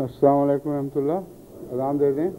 السلام علیکم ورحمۃ اللہ. اذان دے دیں.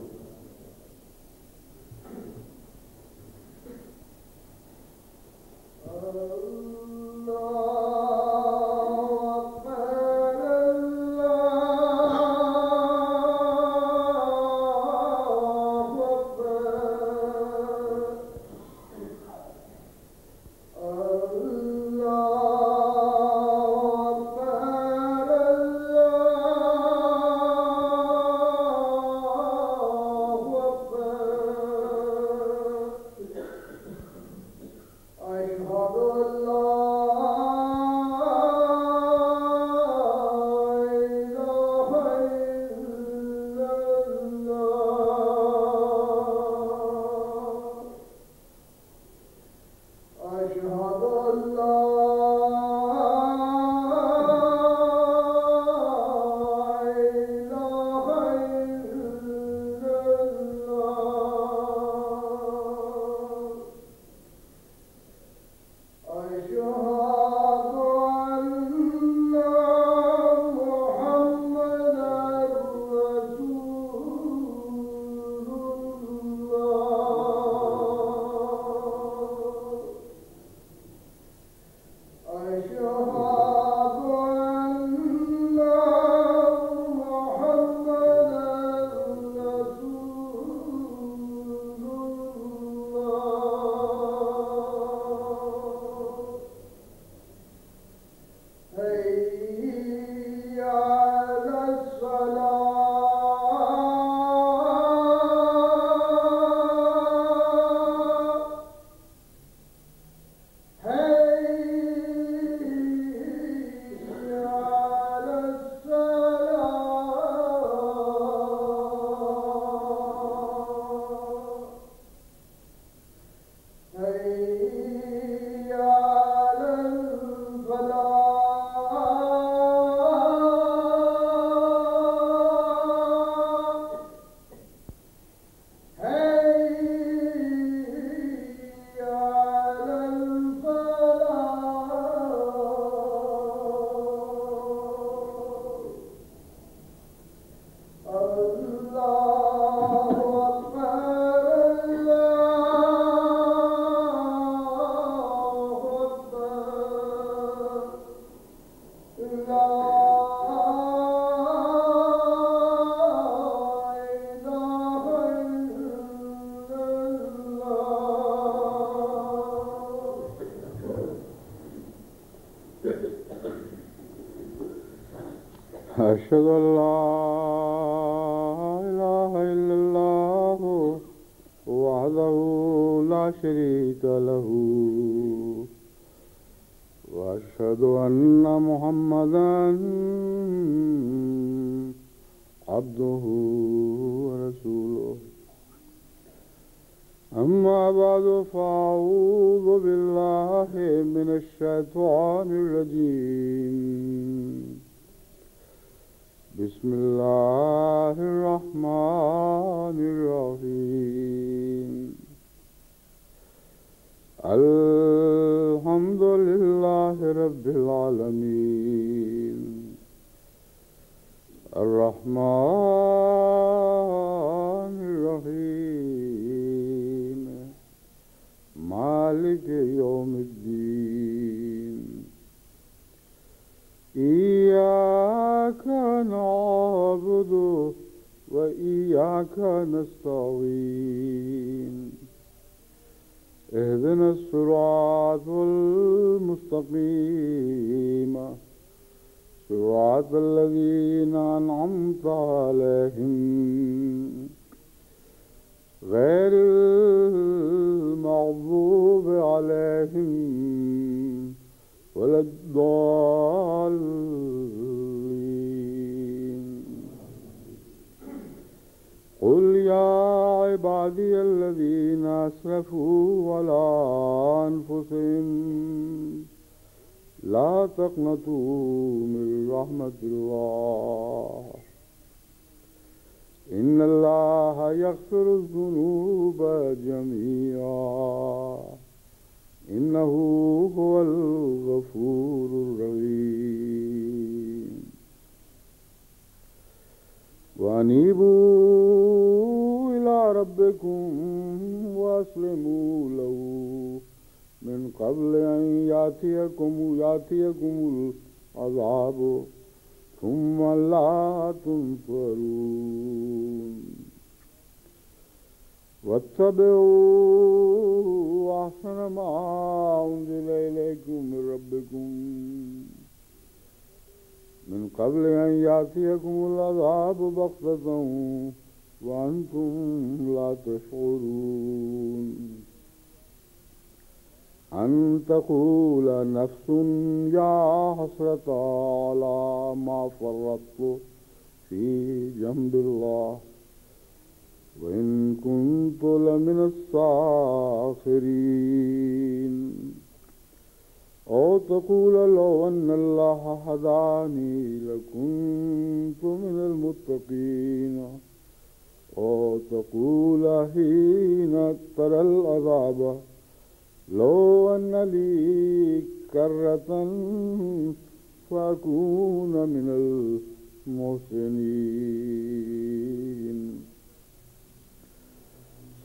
أشهد أن لا إله إلا الله وحده لا شريك له وأشهد أن محمدا عبده ورسوله. أما بعد فأعوذ بالله من الشيطان الرجيم. بسم الله الرحمن الرحيم. الحمد لله رب العالمين الرحمن الرحيم مالك يوم الدين. إياك نعبد وإياك نستعين. اهدنا الصراط المستقيم صراط الذين أنعمت عليهم غير المغضوب عليهم ولا الضالين. قل يا عبادي الذين أسرفوا على أنفسهم لا تقنطوا من رحمة الله إن الله يغفر الذنوب جميعا إنه هو الغفور الرحيم. وأنيبوا إلى ربكم وأسلموا له من قبل أن يأتيكم العذاب ثم لا تنصرون واتبعوا أحسن ما أنزل إليكم من ربكم من قبل أن يأتيكم العذاب بغتة وأنتم لا تشعرون أن تقول نفس يا حسرة على ما فرطت في جنب الله وإن كنت لمن الساخرين أو تقول لو أن الله هداني لكنت من المتقين أو تقول حين ترى العذاب لو أن لي كرة فأكون من المحسنين.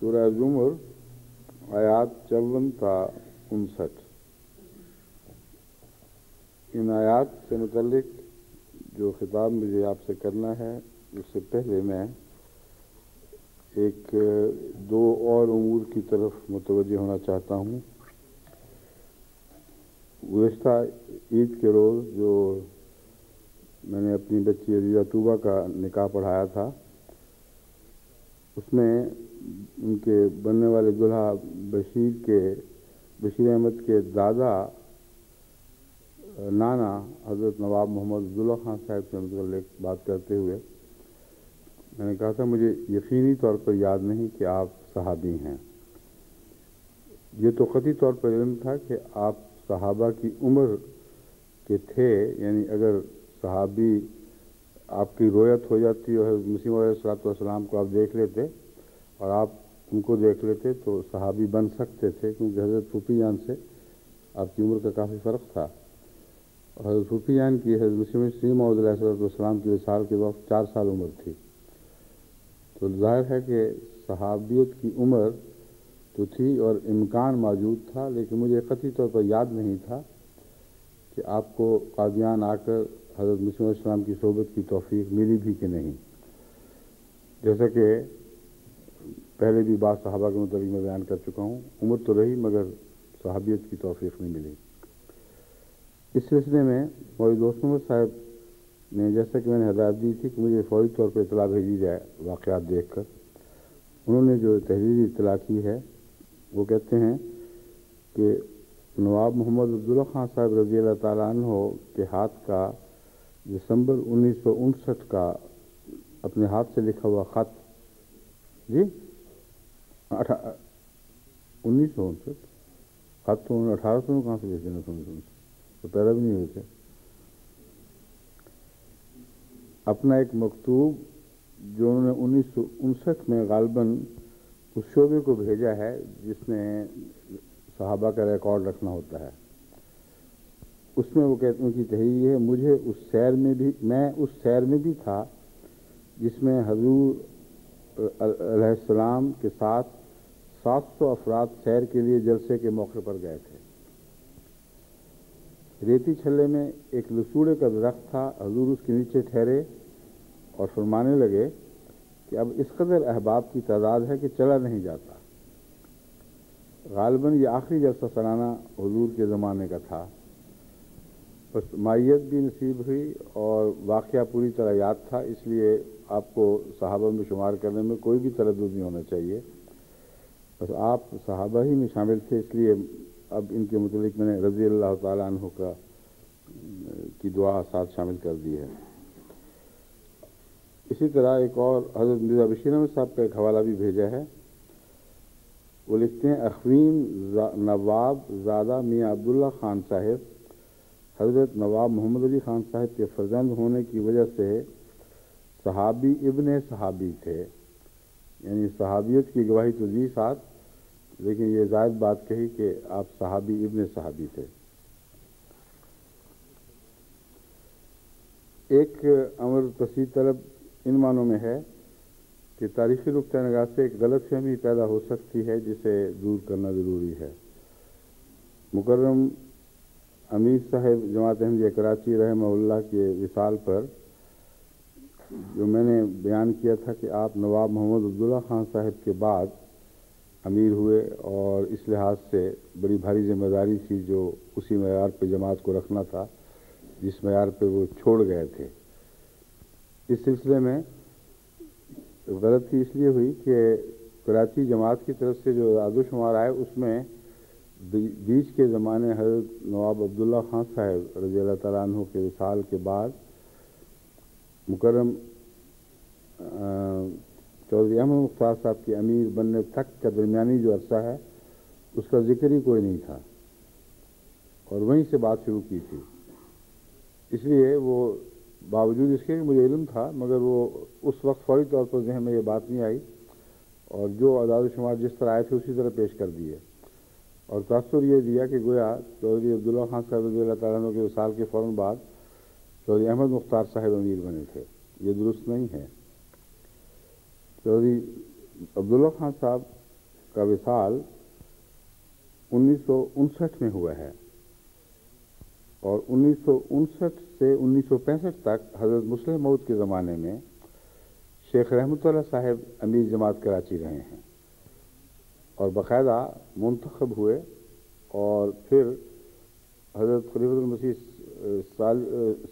سورہ زمر آیات 54 تا 59. ان آیات سے متعلق جو خطاب مجھے آپ سے کرنا ہے اس سے پہلے میں ایک دو اور امور کی طرف متوجہ ہونا چاہتا ہوں. گزشتہ عید کے روز جو میں نے اپنی بچی عزیزہ طوبہ کا نکاح پڑھایا تھا اس میں ان کے بننے والے دلہا بشیر احمد کے دادا نانا حضرت نواب محمد عبداللہ خان صاحب سے متعلق بات کرتے ہوئے میں نے کہا تھا مجھے یقینی طور پر یاد نہیں کہ آپ صحابی ہیں. یہ تو قطعی طور پر علم تھا کہ آپ صحابہ کی عمر کے تھے، یعنی اگر صحابی آپ کی رویت ہو جاتی اور حضرت مسیح علیہ السلام کو آپ دیکھ لیتے اور آپ ان کو دیکھ لیتے تو صحابی بن سکتے تھے، کیونکہ حضرت پھوپھی جان سے آپ کی عمر کا کافی فرق تھا. اور حضرت پھوپھی جان کی حضرت مسیح موعود علیہ السلام کی وصال کے وقت 4 سال عمر تھی. تو ظاہر ہے کہ صحابیت کی عمر تو تھی اور امکان موجود تھا، لیکن مجھے قطعی طور پر یاد نہیں تھا کہ آپ کو قادیان آ کر حضرت مسیح علیہ السلام کی صحبت کی توفیق ملی بھی کہ نہیں. جیسا کہ پہلے بھی بعض صحابہ کے متعلق میں بیان کر چکا ہوں، عمر تو رہی مگر صحابیت کی توفیق نہیں ملی. اس سلسلے میں مولوی دوست محمد صاحب نے جیسا کہ میں نے ہدایت دی تھی کہ مجھے فوری طور پر اطلاع بھیجی جائے واقعات دیکھ کر، انہوں نے جو تحریری اطلاع کی ہے وہ کہتے ہیں کہ نواب محمد عبداللہ خان صاحب رضی اللہ تعالیٰ عنہ کے ہاتھ کا دسمبر 1959 کا اپنے ہاتھ سے لکھا ہوا خط، جی 1959 خط تو 1800 میں کہاں سے بھیج دینا، 1959 تو پیدا بھی نہیں ہوئے تھے. اپنا ایک مکتوب جو انہوں نے 1959 میں غالباً اس شعبے کو بھیجا ہے جس نے صحابہ کا ریکارڈ رکھنا ہوتا ہے، اس میں وہ کہتے ہیں کہ تحریر ہے میں اس سیر میں بھی تھا جس میں حضور علیہ السلام کے ساتھ 700 افراد سیر کے لیے جلسے کے موقع پر گئے تھے. ریتی چھلے میں ایک لسوڑے کا درخت تھا، حضور اس کے نیچے ٹھہرے اور فرمانے لگے کہ اب اس قدر احباب کی تعداد ہے کہ چلا نہیں جاتا. غالباً یہ آخری جلسہ سالانہ حضور کے زمانے کا تھا. بس مائیت بھی نصیب ہوئی اور واقعہ پوری طرح یاد تھا، اس لیے آپ کو صحابہ میں شمار کرنے میں کوئی بھی تردد نہیں ہونا چاہیے. بس آپ صحابہ ہی میں شامل تھے، اس لیے اب ان کے متعلق میں نے رضی اللہ تعالیٰ عنہ کی دعا ساتھ شامل کر دی ہے. اسی طرح ایک اور حضرت مرزا بشیر احمد صاحب کا ایک حوالہ بھی بھیجا ہے. وہ لکھتے ہیں اخوین نواب زادہ میاں عبداللہ خان صاحب حضرت نواب محمد علی خان صاحب کے فرزند ہونے کی وجہ سے صحابی ابن صحابی تھے. یعنی صحابیت کی گواہی تو دی ساتھ، لیکن یہ زائد بات کہی کہ آپ صحابی ابن صحابی تھے. ایک امر تصحیح طلب ان معنوں میں ہے کہ تاریخی نقطۂ نگاہ سے ایک غلط فہمی پیدا ہو سکتی ہے جسے دور کرنا ضروری ہے۔ مکرم امیر صاحب جماعت احمدیہ کراچی رحمہ اللہ کے وصال پر جو میں نے بیان کیا تھا کہ آپ نواب محمد عبداللہ خان صاحب کے بعد امیر ہوئے، اور اس لحاظ سے بڑی بھاری ذمہ داری تھی جو اسی معیار پہ جماعت کو رکھنا تھا جس معیار پہ وہ چھوڑ گئے تھے۔ اس سلسلے میں غلطی اس لیے ہوئی کہ کراچی جماعت کی طرف سے جو اعداد و شمار آئے اس میں بیچ کے زمانے حضرت نواب عبداللہ خان صاحب رضی اللہ تعالیٰ عنہ کے وصال کے بعد مکرم چودھری احمد مختار صاحب کے امیر بننے تک کا درمیانی جو عرصہ ہے اس کا ذکر ہی کوئی نہیں تھا، اور وہیں سے بات شروع کی تھی۔ اس لیے وہ باوجود اس کے کہ مجھے علم تھا مگر وہ اس وقت فوری طور پر ذہن میں یہ بات نہیں آئی، اور جو اعداد و شمار جس طرح آئے تھے اسی طرح پیش کر دیے، اور تاثر یہ دیا کہ گویا چودھری عبداللہ خان صاحب رضی اللہ تعالیٰ عنہ کے وصال کے فوراً بعد چودھری احمد مختار صاحب امیر بنے تھے۔ یہ درست نہیں ہے۔ چودھری عبداللہ خان صاحب کا وصال 1959 میں ہوا ہے، اور 1959 سے 1965 تک حضرت مسلم موعود کے زمانے میں شیخ رحمت اللہ صاحب امیر جماعت کراچی رہے ہیں، اور باقاعدہ منتخب ہوئے، اور پھر حضرت خلیفۃ المسیح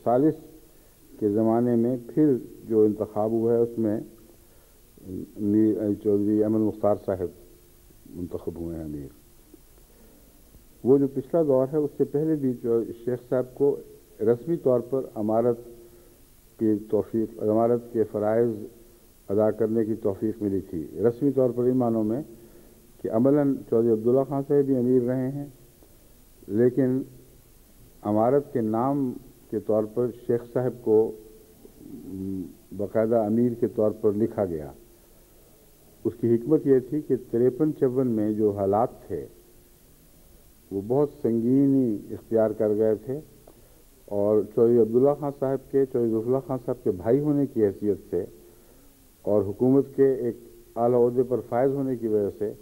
ثالث کے زمانے میں پھر جو انتخاب ہوا ہے اس میں چودھری احمد مختار صاحب منتخب ہوئے ہیں امیر۔ وہ جو پچھلا دور ہے اس سے پہلے بھی جو شیخ صاحب کو رسمی طور پر امارت کے فرائض ادا کرنے کی توفیق ملی تھی، رسمی طور پر ان معنوں میں کہ عملاً چودھری عبداللہ خان صاحب بھی امیر رہے ہیں، لیکن امارت کے نام کے طور پر شیخ صاحب کو باقاعدہ امیر کے طور پر لکھا گیا۔ اس کی حکمت یہ تھی کہ 53-54 میں جو حالات تھے وہ بہت سنگینی اختیار کر گئے تھے، اور چودھری عبداللہ خان صاحب کے چودھری ظفراللہ خان صاحب کے بھائی ہونے کی حیثیت سے اور حکومت کے ایک اعلیٰ عہدے پر فائز ہونے کی وجہ سے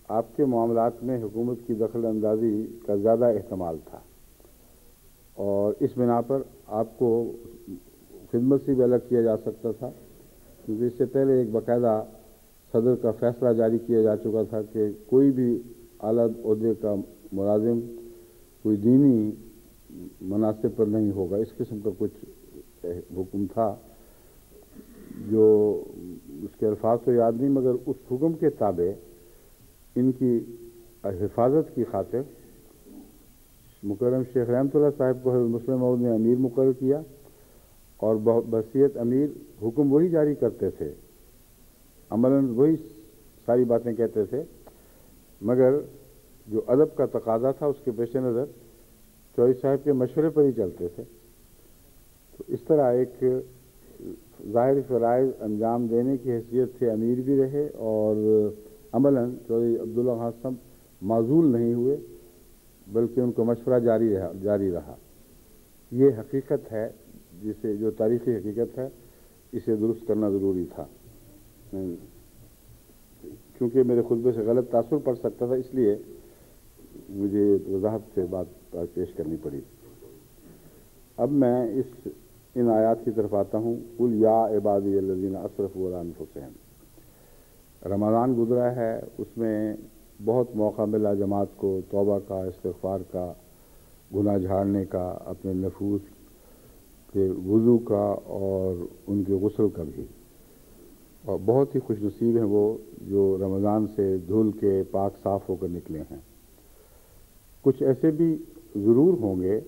آپ کے معاملات میں حکومت کی دخل اندازی کا زیادہ احتمال تھا، اور اس بنا پر آپ کو خدمت سے بھی الگ کیا جا سکتا تھا، کیونکہ اس سے پہلے ایک باقاعدہ صدر کا فیصلہ جاری کیا جا چکا تھا کہ کوئی بھی اعلیٰ عہدے کا ملازم کوئی دینی مناصب پر نہیں ہوگا۔ اس قسم کا کچھ حکم تھا، جو اس کے الفاظ تو یاد نہیں، مگر اس حکم کے تابع ان کی حفاظت کی خاطر مکرم شیخ رحمت اللہ صاحب کو حضرت مسلم موعود نے امیر مقرر کیا، اور بحیثیت امیر حکم وہی جاری کرتے تھے، عملاً وہی ساری باتیں کہتے تھے، مگر جو ادب کا تقاضا تھا اس کے پیش نظر چودھری صاحب کے مشورے پر ہی چلتے تھے۔ تو اس طرح ایک ظاہر فرائض انجام دینے کی حیثیت سے امیر بھی رہے، اور عملاً چودھری عبداللہ خان صاحب معزول نہیں ہوئے بلکہ ان کو مشورہ جاری رہا۔ یہ حقیقت ہے جسے جو تاریخی حقیقت ہے، اسے درست کرنا ضروری تھا، کیونکہ میرے خطبے سے غلط تاثر پڑ سکتا تھا، اس لیے مجھے وضاحت سے بات پیش کرنی پڑی۔ اب میں ان آیات کی طرف آتا ہوں۔ قل یا عبادی الذین اسرفوا علی انفسہم۔ رمضان گزرا ہے، اس میں بہت موقع ملا جماعت کو توبہ کا، استغفار کا، گناہ جھاڑنے کا، اپنے نفوس کے وضو کا اور ان کے غسل کا بھی، اور بہت ہی خوش نصیب ہیں وہ جو رمضان سے دھل کے پاک صاف ہو کر نکلے ہیں۔ کچھ ایسے بھی ضرور ہوں گے،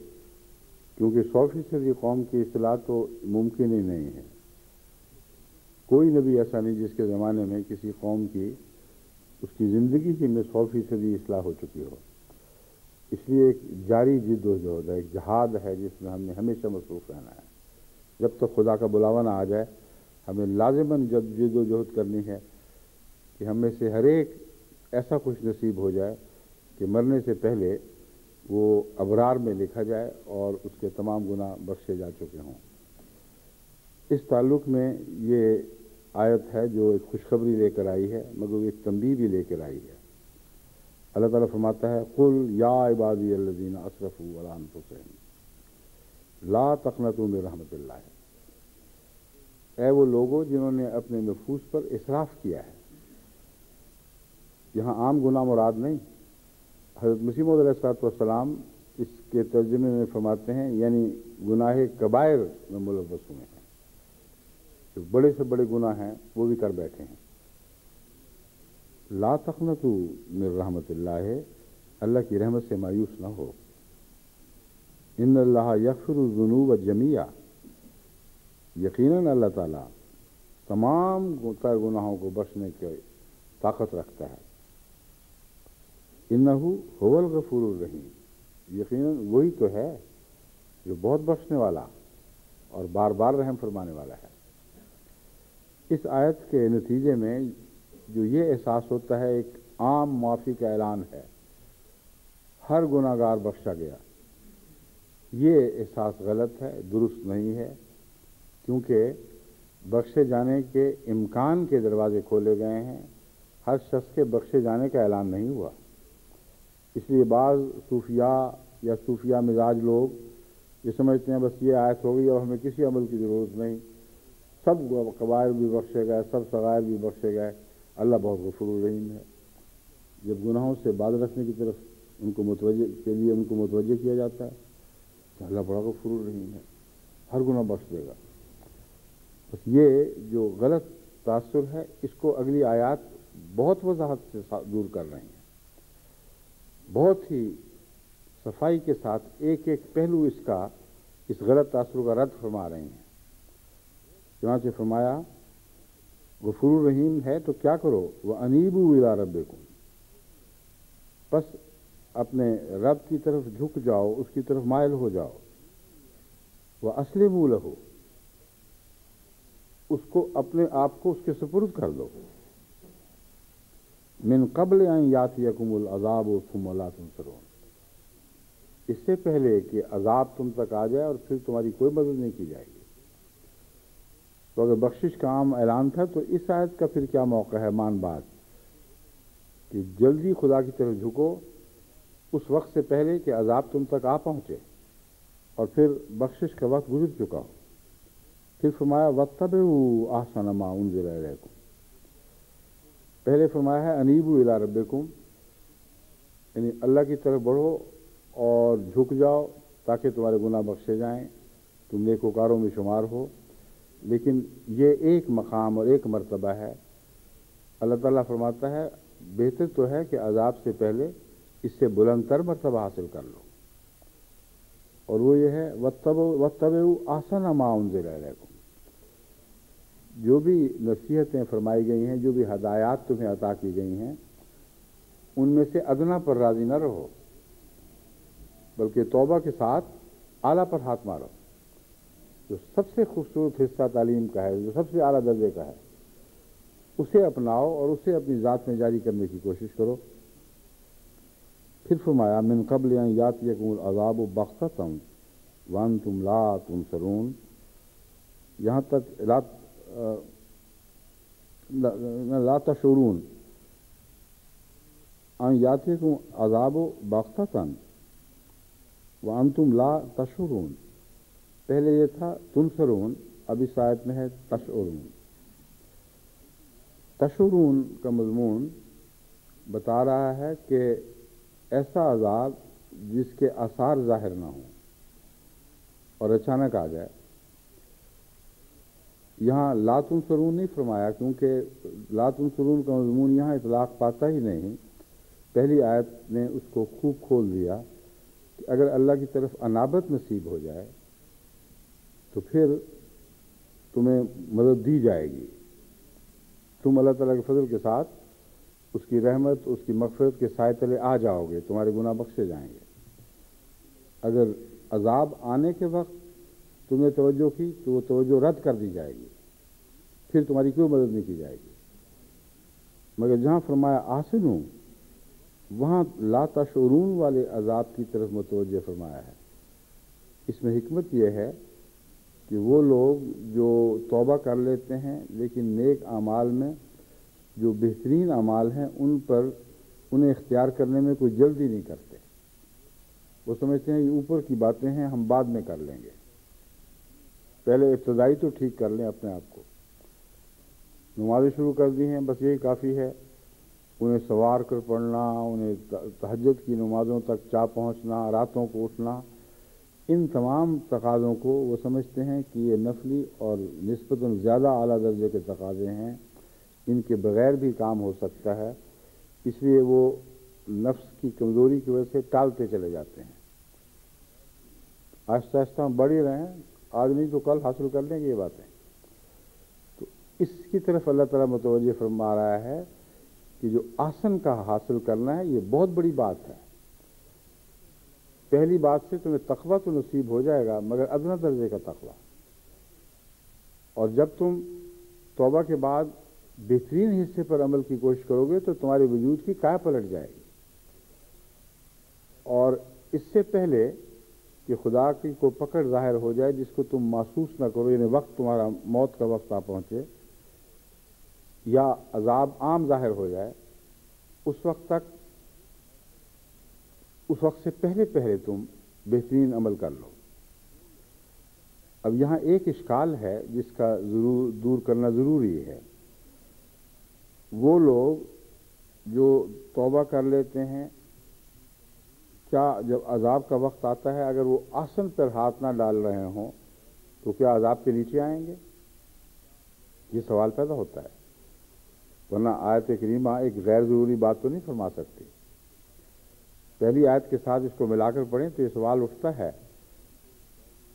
کیونکہ 100% قوم کی اصلاح تو ممکن ہی نہیں ہے۔ کوئی نبی ایسا نہیں جس کے زمانے میں کسی قوم کی اس کی زندگی ہی میں 100% اصلاح ہو چکی ہو۔ اس لیے ایک جاری جد و جہد ہے، ایک جہاد ہے جس میں ہم نے ہمیشہ مصروف رہنا ہے۔ جب تک خدا کا بلاوا نہ آ جائے ہمیں لازماً جد و جہد کرنی ہے کہ ہم میں سے ہر ایک ایسا خوش نصیب ہو جائے کہ مرنے سے پہلے وہ ابرار میں لکھا جائے اور اس کے تمام گناہ بخشے جا چکے ہوں۔ اس تعلق میں یہ آیت ہے جو ایک خوشخبری لے کر آئی ہے، مگر ایک تنبیہ بھی لے کر آئی ہے۔ اللہ تعالیٰ فرماتا ہے قل یا عبادی الذین اسرفوا علی انفسہم لا تقنطوا من رحمت اللہ، اے وہ لوگوں جنہوں نے اپنے نفوس پر اسراف کیا ہے۔ یہاں عام گناہ مراد نہیں، حضرت مسیح موعود علیہ السلام اس کے ترجمے میں فرماتے ہیں یعنی گناہ کبائر میں ملوث ہوئے ہیں، جو بڑے سے بڑے گناہ ہیں وہ بھی کر بیٹھے ہیں۔ لا تقنطوا من رحمت اللہ، اللہ کی رحمت سے مایوس نہ ہو۔ ان اللہ یغفر الذنوب جمیعا، یقیناً اللہ تعالیٰ تمام تر گناہوں کو بخشنے کی طاقت رکھتا ہے۔ انہ هو الغفور الرحیم، یقیناً وہی تو ہے جو بہت بخشنے والا اور بار بار رحم فرمانے والا ہے۔ اس آیت کے نتیجے میں جو یہ احساس ہوتا ہے ایک عام معافی کا اعلان ہے، ہر گناہ گار بخشا گیا، یہ احساس غلط ہے، درست نہیں ہے، کیونکہ بخشے جانے کے امکان کے دروازے کھولے گئے ہیں، ہر شخص کے بخشے جانے کا اعلان نہیں ہوا۔ اس لیے بعض صوفیاء یا صوفیاء مزاج لوگ یہ سمجھتے ہیں بس یہ آیت ہو گئی اور ہمیں کسی عمل کی ضرورت نہیں، سب کبائر بھی بخشے گئے، سب صغائر بھی بخشے گئے، اللہ بہت غفور الرحیم ہے۔ جب گناہوں سے باز رکھنے کی طرف ان کو متوجہ کیا جاتا ہے تو اللہ بڑا غفور الرحیم ہے، ہر گناہ بخش دے گا۔ بس یہ جو غلط تاثر ہے اس کو اگلی آیات بہت وضاحت سے دور کر رہے ہیں، بہت ہی صفائی کے ساتھ ایک ایک پہلو اس غلط تاثر کا رد فرما رہے ہیں۔ چنانچہ فرمایا غفور الرحیم ہے تو کیا کرو، وَأَنِيبُوا إِلَىٰ رَبِّكُمْ، بس اپنے رب کی طرف جھک جاؤ، اس کی طرف مائل ہو جاؤ، وَأَسْلِمُوا لَهُ، اس کو اپنے آپ کو اس کے سپرد کر دو، من قبل ان یاتیکم العذاب ثم لا تنصرون، اس سے پہلے کہ عذاب تم تک آ جائے اور پھر تمہاری کوئی مدد نہیں کی جائے گی۔ تو اگر بخشش کا عام اعلان تھا تو اس آیت کا پھر کیا موقع ہے مان بات کہ جلدی خدا کی طرف جھکو اس وقت سے پہلے کہ عذاب تم تک آ پہنچے اور پھر بخشش کا وقت گزر چکا ہو۔ پھر فرمایا وَاتَّبِعُوا أَحْسَنَ مَا أُنزِلَ إِلَيْكُمْ، پہلے فرمایا ہے انیبوا الی ربکم، یعنی اللہ کی طرف بڑھو اور جھک جاؤ تاکہ تمہارے گناہ بخشے جائیں، تم نیکوکاروں میں شمار ہو۔ لیکن یہ ایک مقام اور ایک مرتبہ ہے۔ اللہ تعالیٰ فرماتا ہے بہتر تو ہے کہ عذاب سے پہلے اس سے بلند تر مرتبہ حاصل کر لو، اور وہ یہ ہے وَاتَّبِعُوا أَحْسَنَ مَا أُنزِلَ إِلَيْكُمْ، جو بھی نصیحتیں فرمائی گئی ہیں، جو بھی ہدایات تمہیں عطا کی گئی ہیں، ان میں سے ادنا پر راضی نہ رہو، بلکہ توبہ کے ساتھ اعلیٰ پر ہاتھ مارو۔ جو سب سے خوبصورت حصہ تعلیم کا ہے، جو سب سے اعلیٰ درجے کا ہے، اسے اپناؤ اور اسے اپنی ذات میں جاری کرنے کی کوشش کرو۔ پھر فرمایا من قبل ان یاتیکم العذاب بغتۃ وانتم لا تنصرون، یہاں تک لا تشعرون، ان یاتیکم عذاب بغتۃ وانتم لا تشعرون، پہلے یہ تھا تنصرون، اب اس آیت میں ہے تشعرون۔ تشعرون کا مضمون بتا رہا ہے کہ ایسا عذاب جس کے آثار ظاہر نہ ہوں اور اچانک آ جائے۔ یہاں لا تنصرون نہیں فرمایا کیونکہ لا تنصرون کا مضمون یہاں اطلاق پاتا ہی نہیں، پہلی آیت نے اس کو خوب کھول دیا کہ اگر اللہ کی طرف انابت نصیب ہو جائے تو پھر تمہیں مدد دی جائے گی، تم اللہ تعالیٰ کے فضل کے ساتھ اس کی رحمت، اس کی مغفرت کے سائے تلے آ جاؤ گے، تمہارے گناہ بخشے جائیں گے۔ اگر عذاب آنے کے وقت تم نے توجہ کی تو وہ توجہ رد کر دی جائے گی، پھر تمہاری کوئی مدد نہیں کی جائے گی۔ مگر جہاں فرمایا آسنو، وہاں لا تشعرون والے عذاب کی طرف متوجہ فرمایا ہے۔ اس میں حکمت یہ ہے کہ وہ لوگ جو توبہ کر لیتے ہیں لیکن نیک اعمال میں جو بہترین اعمال ہیں ان پر انہیں اختیار کرنے میں کوئی جلدی نہیں کرتے. وہ سمجھتے ہیں یہ اوپر کی باتیں ہیں، ہم بعد میں کر لیں گے، پہلے ابتدائی تو ٹھیک کر لیں اپنے آپ کو. نمازیں شروع کر دی ہیں، بس یہی کافی ہے. انہیں سوار کر پڑھنا، انہیں تہجد کی نمازوں تک چا پہنچنا، راتوں کو اٹھنا، ان تمام تقاضوں کو وہ سمجھتے ہیں کہ یہ نفلی اور نسبتاً زیادہ اعلیٰ درجے کے تقاضے ہیں، ان کے بغیر بھی کام ہو سکتا ہے. اس لیے وہ نفس کی کمزوری کی وجہ سے ٹالتے چلے جاتے ہیں. آہستہ آہستہ ہم بڑھ ہی رہے ہیں، آج نہیں تو کل حاصل کر لیں گے یہ باتیں. تو اس کی طرف اللہ تعالیٰ متوجہ فرما رہا ہے کہ جو آسن کا حاصل کرنا ہے یہ بہت بڑی بات ہے. پہلی بات سے تمہیں تقویٰ تو نصیب ہو جائے گا، مگر ادنیٰ درجے کا تقویٰ. اور جب تم توبہ کے بعد بہترین حصے پر عمل کی کوشش کرو گے تو تمہارے وجود کی کیا پلٹ جائے گی. اور اس سے پہلے کہ خدا کی کو پکڑ ظاہر ہو جائے جس کو تم محسوس نہ کرو، یعنی وقت تمہارا موت کا وقت آ پہنچے یا عذاب عام ظاہر ہو جائے، اس وقت سے پہلے تم بہترین عمل کر لو. اب یہاں ایک اشکال ہے جس کا دور کرنا ضروری ہے. وہ لوگ جو توبہ کر لیتے ہیں، کیا جب عذاب کا وقت آتا ہے اگر وہ آسن پر ہاتھ نہ ڈال رہے ہوں تو کیا عذاب کے نیچے آئیں گے؟ یہ سوال پیدا ہوتا ہے. ورنہ آیت کریمہ ایک غیر ضروری بات تو نہیں فرما سکتی. پہلی آیت کے ساتھ اس کو ملا کر پڑھیں تو یہ سوال اٹھتا ہے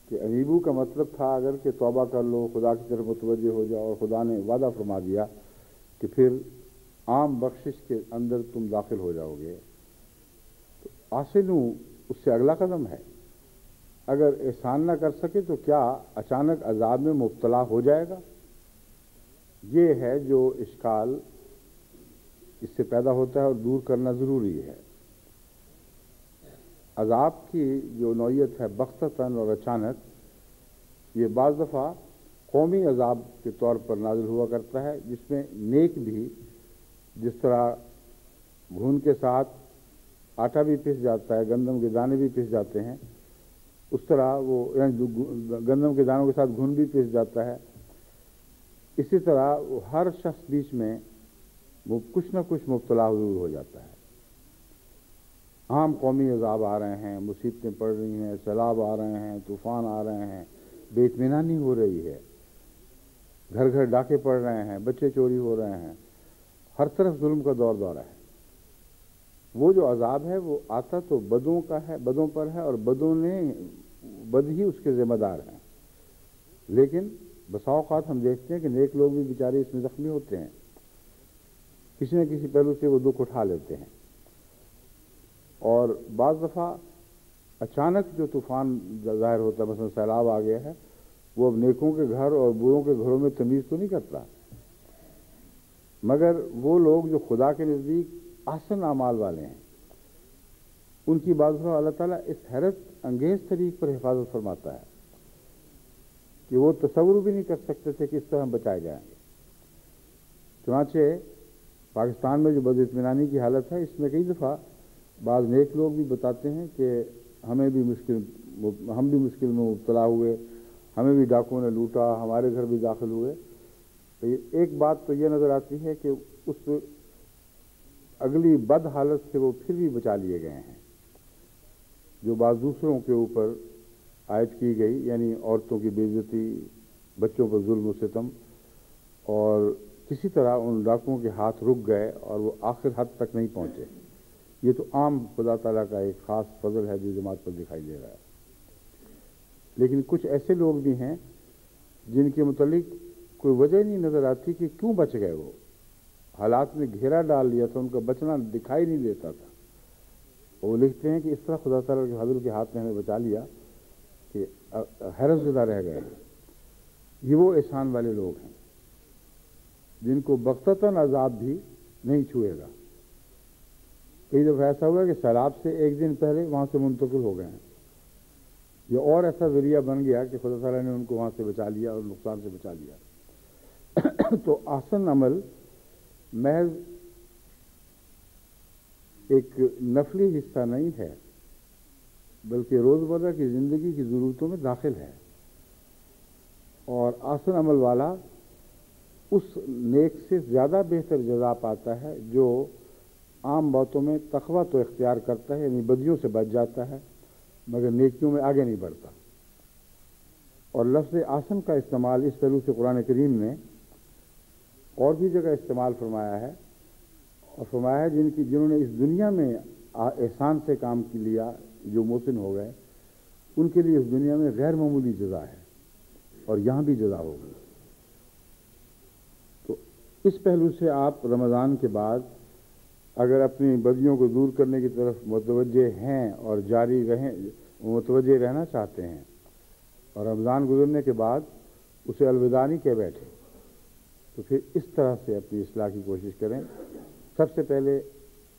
کہ انیبو کا مطلب تھا اگر کہ توبہ کر لو، خدا کی طرف متوجہ ہو جاؤ، اور خدا نے وعدہ فرما دیا کہ پھر عام بخشش کے اندر تم داخل ہو جاؤ گے، تو آسنو اس سے اگلا قدم ہے. اگر احسان نہ کر سکے تو کیا اچانک عذاب میں مبتلا ہو جائے گا؟ یہ ہے جو اشکال اس سے پیدا ہوتا ہے اور دور کرنا ضروری ہے. عذاب کی جو نوعیت ہے بغتتاً اور اچانک، یہ بعض دفعہ قومی عذاب کے طور پر نازل ہوا کرتا ہے، جس میں نیک بھی جس طرح گھن کے ساتھ آٹا بھی پس جاتا ہے، گندم کے دانے بھی پس جاتے ہیں، اس طرح وہ یعنی گندم کے دانوں کے ساتھ گھن بھی پس جاتا ہے. اسی طرح وہ ہر شخص بیچ میں وہ کچھ نہ کچھ مبتلا ضرور ہو جاتا ہے. عام قومی عذاب آ رہے ہیں، مصیبتیں پڑ رہی ہیں، سیلاب آ رہے ہیں، طوفان آ رہے ہیں، بے اطمینانی ہو رہی ہے، گھر گھر ڈاکے پڑ رہے ہیں، بچے چوری ہو رہے ہیں، ہر طرف ظلم کا دورہ ہے. وہ جو عذاب ہے وہ آتا تو بدوں پر ہے، اور بد ہی اس کے ذمہ دار ہیں. لیکن بسا اوقات ہم دیکھتے ہیں کہ نیک لوگ بھی بیچارے اس میں زخمی ہوتے ہیں، کسی نہ کسی پہلو سے وہ دکھ اٹھا لیتے ہیں. اور بعض دفعہ اچانک جو طوفان ظاہر ہوتا ہے، مثلا سیلاب آ گیا ہے، وہ اب نیکوں کے گھر اور بروں کے گھروں میں تمیز تو نہیں کرتا، مگر وہ لوگ جو خدا کے نزدیک آسن اعمال والے ہیں ان کی بعض دفعہ اللہ تعالیٰ اس حیرت انگیز طریق پر حفاظت فرماتا ہے کہ وہ تصور بھی نہیں کر سکتے تھے کہ اس طرح ہم بچائے جائیں گے. چنانچہ پاکستان میں جو بد اطمینانی کی حالت ہے، اس میں کئی دفعہ بعض نیک لوگ بھی بتاتے ہیں کہ ہم بھی مشکل میں مبتلا ہوئے، ہمیں بھی ڈاکوؤں نے لوٹا، ہمارے گھر بھی داخل ہوئے. تو ایک بات تو یہ نظر آتی ہے کہ اس اگلی بد حالت سے وہ پھر بھی بچا لیے گئے ہیں جو بعض دوسروں کے اوپر عائد کی گئی، یعنی عورتوں کی بے عزتی، بچوں پر ظلم و ستم، اور کسی طرح ان ڈاکوؤں کے ہاتھ رک گئے اور وہ آخر حد تک نہیں پہنچے. یہ تو عام خدا تعالیٰ کا ایک خاص فضل ہے جو جماعت پر دکھائی دے رہا ہے. لیکن کچھ ایسے لوگ بھی ہیں جن کے متعلق کوئی وجہ نہیں نظر آتی کہ کیوں بچ گئے. وہ حالات نے گھیرا ڈال لیا تھا، ان کا بچنا دکھائی نہیں دیتا تھا. وہ لکھتے ہیں کہ اس طرح خدا تعالیٰ کے فضل کے ہاتھ نے ہمیں بچا لیا کہ حیرت زدہ رہ گئے. یہ وہ احسان والے لوگ ہیں جن کو بغتتاً عذاب بھی نہیں چھوئے گا. کئی دفعہ ایسا ہوا کہ سیلاب سے ایک دن پہلے وہاں سے منتقل ہو گئے ہیں، یہ اور ایسا ذریعہ بن گیا کہ خدا تعالیٰ نے ان کو وہاں سے بچا لیا اور نقصان سے بچا لیا۔ تو احسن عمل محض ایک نفلی حصہ نہیں ہے، بلکہ روزمرہ کی زندگی کی ضرورتوں میں داخل ہے، اور احسن عمل والا اس نیک سے زیادہ بہتر جزا پاتا ہے جو عام باتوں میں تقویٰ تو اختیار کرتا ہے، یعنی بدیوں سے بچ جاتا ہے مگر نیکیوں میں آگے نہیں بڑھتا۔ اور لفظ احسن کا استعمال اس پہلو سے قرآن کریم نے اور بھی جگہ استعمال فرمایا ہے، اور فرمایا ہے جنہوں نے اس دنیا میں احسان سے کام لیا، جو محسن ہو گئے، ان کے لیے اس دنیا میں غیر معمولی جزا ہے اور یہاں بھی جزا ہوگی۔ تو اس پہلو سے آپ رمضان کے بعد اگر اپنی بدیوں کو دور کرنے کی طرف متوجہ ہیں اور متوجہ رہنا چاہتے ہیں، اور رمضان گزرنے کے بعد اسے الوداع نہیں کہہ بیٹھے، تو پھر اس طرح سے اپنی اصلاح کی کوشش کریں۔ سب سے پہلے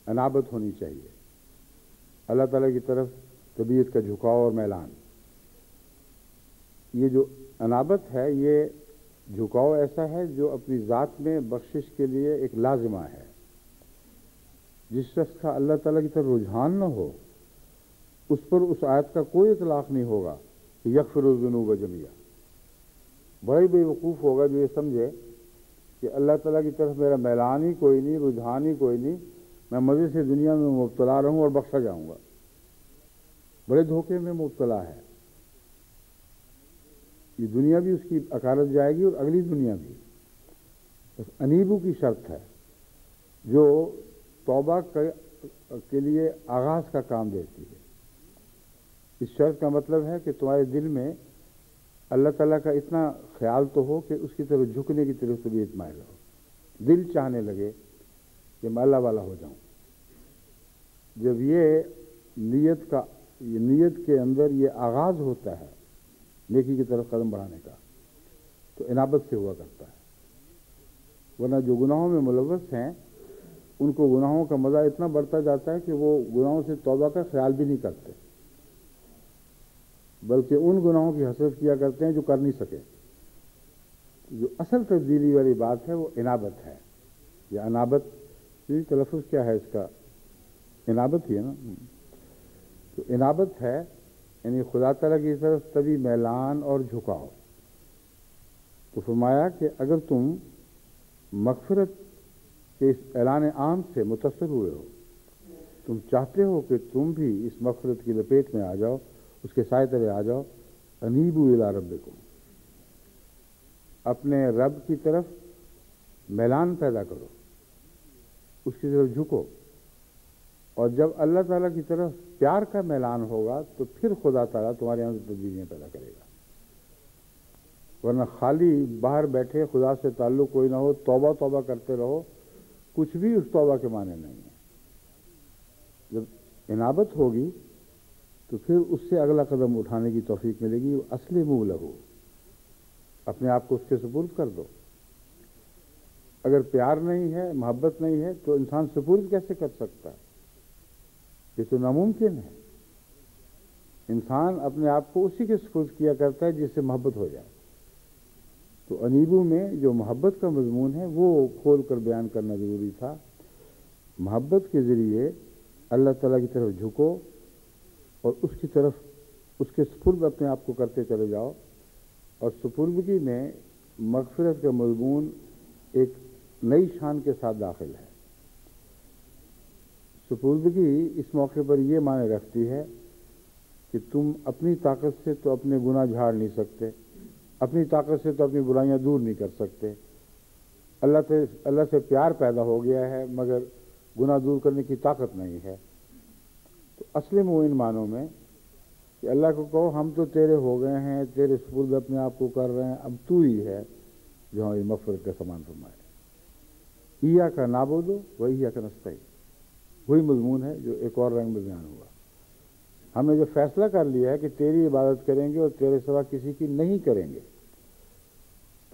انابت ہونی چاہیے، اللہ تعالیٰ کی طرف طبیعت کا جھکاؤ اور میلان۔ یہ جو انابت ہے، یہ جھکاؤ ایسا ہے جو اپنی ذات میں بخشش کے لیے ایک لازمہ ہے۔ جس شخص کا اللہ تعالیٰ کی طرف رجحان نہ ہو، اس پر اس آیت کا کوئی اطلاق نہیں ہوگا کہ یغفر الذنوب جميعا۔ بڑے بے وقوف ہوگا جو یہ سمجھے کہ اللہ تعالیٰ کی طرف میرا میلان ہی کوئی نہیں، رجحان ہی کوئی نہیں، میں مزے سے دنیا میں مبتلا رہوں اور بخشا جاؤں گا۔ بڑے دھوکے میں مبتلا ہے، یہ دنیا بھی اس کی اکارت جائے گی اور اگلی دنیا بھی۔ بس انیبو کی شرط ہے جو توبہ کے لیے آغاز کا کام دیتی ہے۔ اس شرط کا مطلب ہے کہ تمہارے دل میں اللہ تعالیٰ کا اتنا خیال تو ہو کہ اس کی طرف جھکنے کی طرف طبیعت مائل ہو، دل چاہنے لگے کہ میں اللہ والا ہو جاؤں۔ جب یہ نیت کے اندر یہ آغاز ہوتا ہے نیکی کی طرف قدم بڑھانے کا، تو انابت سے ہوا کرتا ہے۔ ورنہ جو گناہوں میں ملوث ہیں ان کو گناہوں کا مزہ اتنا بڑھتا جاتا ہے کہ وہ گناہوں سے توبہ کا خیال بھی نہیں کرتے، بلکہ ان گناہوں کی حسرت کیا کرتے ہیں جو کر نہیں سکے۔ جو اصل تبدیلی والی بات ہے وہ انابت ہے، یا انابت تلفظ کیا ہے اس کا؟ انابت ہی ہے نا۔ تو انابت ہے یعنی خدا تعالیٰ کی طرف طبی میلان اور جھکاؤ۔ تو فرمایا کہ اگر تم مغفرت کے اس اعلان عام سے متاثر ہوئے ہو، تم چاہتے ہو کہ تم بھی اس مغفرت کی لپیٹ میں آ جاؤ، اس کے سائے تلے آ جاؤ، انیبوا الی ربکم، اپنے رب کی طرف میلان پیدا کرو، اس کی طرف جھکو، اور جب اللہ تعالیٰ کی طرف پیار کا میلان ہوگا تو پھر خدا تعالیٰ تمہارے یہاں سے تبدیلیاں پیدا کرے گا۔ ورنہ خالی باہر بیٹھے خدا سے تعلق کوئی نہ ہو، توبہ توبہ کرتے رہو، کچھ بھی اس توبہ کے معنی نہیں ہے۔ جب انابت ہوگی تو پھر اس سے اگلا قدم اٹھانے کی توفیق ملے گی۔ اسلموا لہ، اپنے آپ کو اس کے سپرد کر دو۔ اگر پیار نہیں ہے، محبت نہیں ہے، تو انسان سپرد کیسے کر سکتا ہے؟ یہ تو ناممکن ہے۔ انسان اپنے آپ کو اسی کے سپرد کیا کرتا ہے جس سے محبت ہو جائے۔ تو انیبو میں جو محبت کا مضمون ہے وہ کھول کر بیان کرنا ضروری تھا۔ محبت کے ذریعے اللہ تعالیٰ کی طرف جھکو اور اس کی طرف اس کے سپرد اپنے آپ کو کرتے چلے جاؤ، اور سپردگی میں مغفرت کا مضمون ایک نئی شان کے ساتھ داخل ہے۔ سپردگی اس موقع پر یہ معنی رکھتی ہے کہ تم اپنی طاقت سے تو اپنے گناہ جھاڑ نہیں سکتے، اپنی طاقت سے تو اپنی برائیاں دور نہیں کر سکتے۔ اللہ سے پیار پیدا ہو گیا ہے مگر گناہ دور کرنے کی طاقت نہیں ہے۔ تو اسلموا ان معنوں میں کہ اللہ کو کہو ہم تو تیرے ہو گئے ہیں، تیرے سپرد اپنے آپ کو کر رہے ہیں، اب تو ہی ہے جو ہماری مغفرت کا سامان فرمائے۔ ایاک نعبد و ایاک نستعین، وہی مضمون ہے جو ایک اور رنگ میں بیان ہوا۔ ہم نے جو فیصلہ کر لیا ہے کہ تیری عبادت کریں گے اور تیرے سوا کسی کی نہیں کریں گے،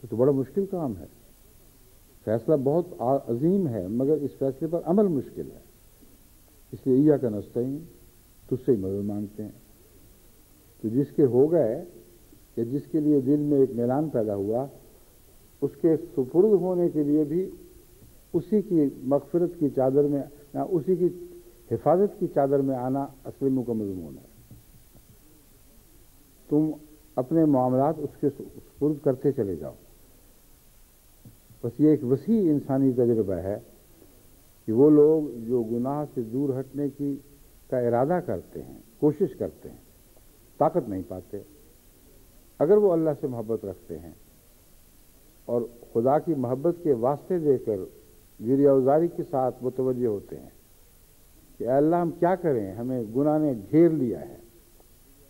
تو بڑا مشکل کام ہے۔ فیصلہ بہت عظیم ہے مگر اس فیصلے پر عمل مشکل ہے۔ اس لیے ایاک نستعین، تجھ سے ہی مدد مانگتے ہیں۔ تو تو جس کے ہو گئے یا جس کے لیے دل میں ایک میلان پیدا ہوا، اس کے سپرد ہونے کے لیے بھی اسی کی مغفرت کی چادر میں یا اسی کی حفاظت کی چادر میں آنا اسلموا کا مضمون ہے۔ تم اپنے معاملات اس کے سپرد کرتے چلے جاؤ۔ بس یہ ایک وسیع انسانی تجربہ ہے کہ وہ لوگ جو گناہ سے دور ہٹنے کا ارادہ کرتے ہیں، کوشش کرتے ہیں، طاقت نہیں پاتے، اگر وہ اللہ سے محبت رکھتے ہیں اور خدا کی محبت کے واسطے دے کر گریہ وزاری کے ساتھ متوجہ ہوتے ہیں کہ اے اللہ ہم کیا کریں، ہمیں گناہ نے گھیر لیا ہے،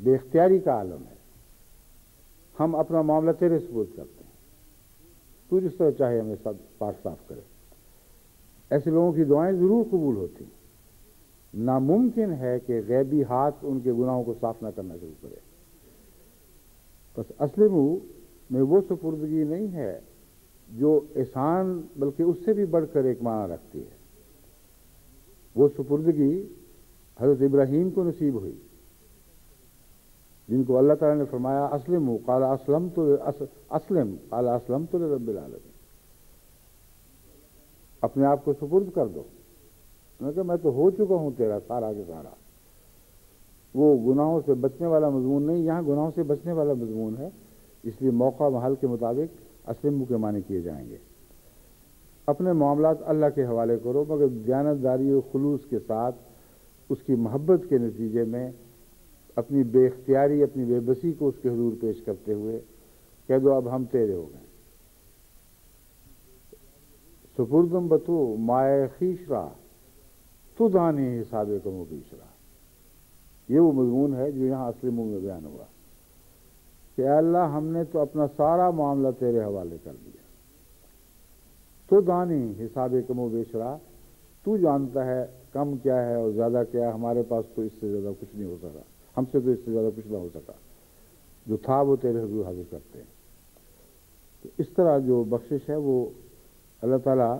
بے اختیاری کا عالم ہے، ہم اپنا معاملہ تیرے سپرد کرتے ہیں، تو جس طرح چاہے ہمیں سب پاک صاف کرے۔ ایسے لوگوں کی دعائیں ضرور قبول ہوتی ہیں۔ ناممکن ہے کہ غیبی ہاتھ ان کے گناہوں کو صاف نہ کرنا شروع کرے۔ بس اسلموا میں وہ سپردگی نہیں ہے جو احسان بلکہ اس سے بھی بڑھ کر ایک معنی رکھتی ہے۔ وہ سپردگی حضرت ابراہیم کو نصیب ہوئی، جن کو اللہ تعالیٰ نے فرمایا اسلموا قال اسلمت لرب العالمین، اپنے آپ کو سپرد کر دو۔ میں کہا میں تو ہو چکا ہوں تیرا سارا کے سارا۔ وہ گناہوں سے بچنے والا مضمون نہیں، یہاں گناہوں سے بچنے والا مضمون ہے، اس لیے موقع محل کے مطابق اسلموا کے معنی کیے جائیں گے۔ اپنے معاملات اللہ کے حوالے کرو، مگر دیانتداری و خلوص کے ساتھ اس کی محبت کے نتیجے میں اپنی بے اختیاری، اپنی بے بسی کو اس کے حضور پیش کرتے ہوئے کہہ دو اب ہم تیرے ہو گئے۔ سپردم بتو مائے خویش را تو دانی حساب کم و بیش را، یہ وہ مضمون ہے جو یہاں اسلموا میں بیان ہوا کہ اے اللہ ہم نے تو اپنا سارا معاملہ تیرے حوالے کر دیا۔ تو دانی حساب کم و بیش را، تو جانتا ہے کم کیا ہے اور زیادہ کیا ہے، ہمارے پاس تو اس سے زیادہ کچھ نہیں ہو سکا، ہم سے تو اس سے زیادہ کچھ نہ ہو سکا، جو تھا وہ تیرے حضور حاضر کرتے ہیں۔ تو اس طرح جو بخشش ہے وہ اللہ تعالیٰ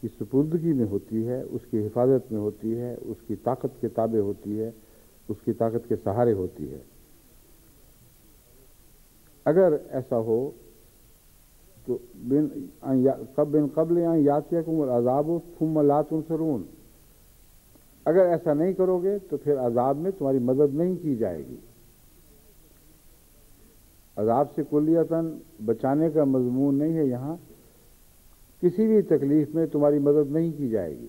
کی سپردگی میں ہوتی ہے، اس کی حفاظت میں ہوتی ہے، اس کی طاقت کے تابع ہوتی ہے، اس کی طاقت کے سہارے ہوتی ہے۔ اگر ایسا ہو تو من قبل ان یاتیکم العذاب ثم لا تنصرون، اگر ایسا نہیں کرو گے تو پھر عذاب میں تمہاری مدد نہیں کی جائے گی۔ عذاب سے کلیتاً بچانے کا مضمون نہیں ہے یہاں، کسی بھی تکلیف میں تمہاری مدد نہیں کی جائے گی،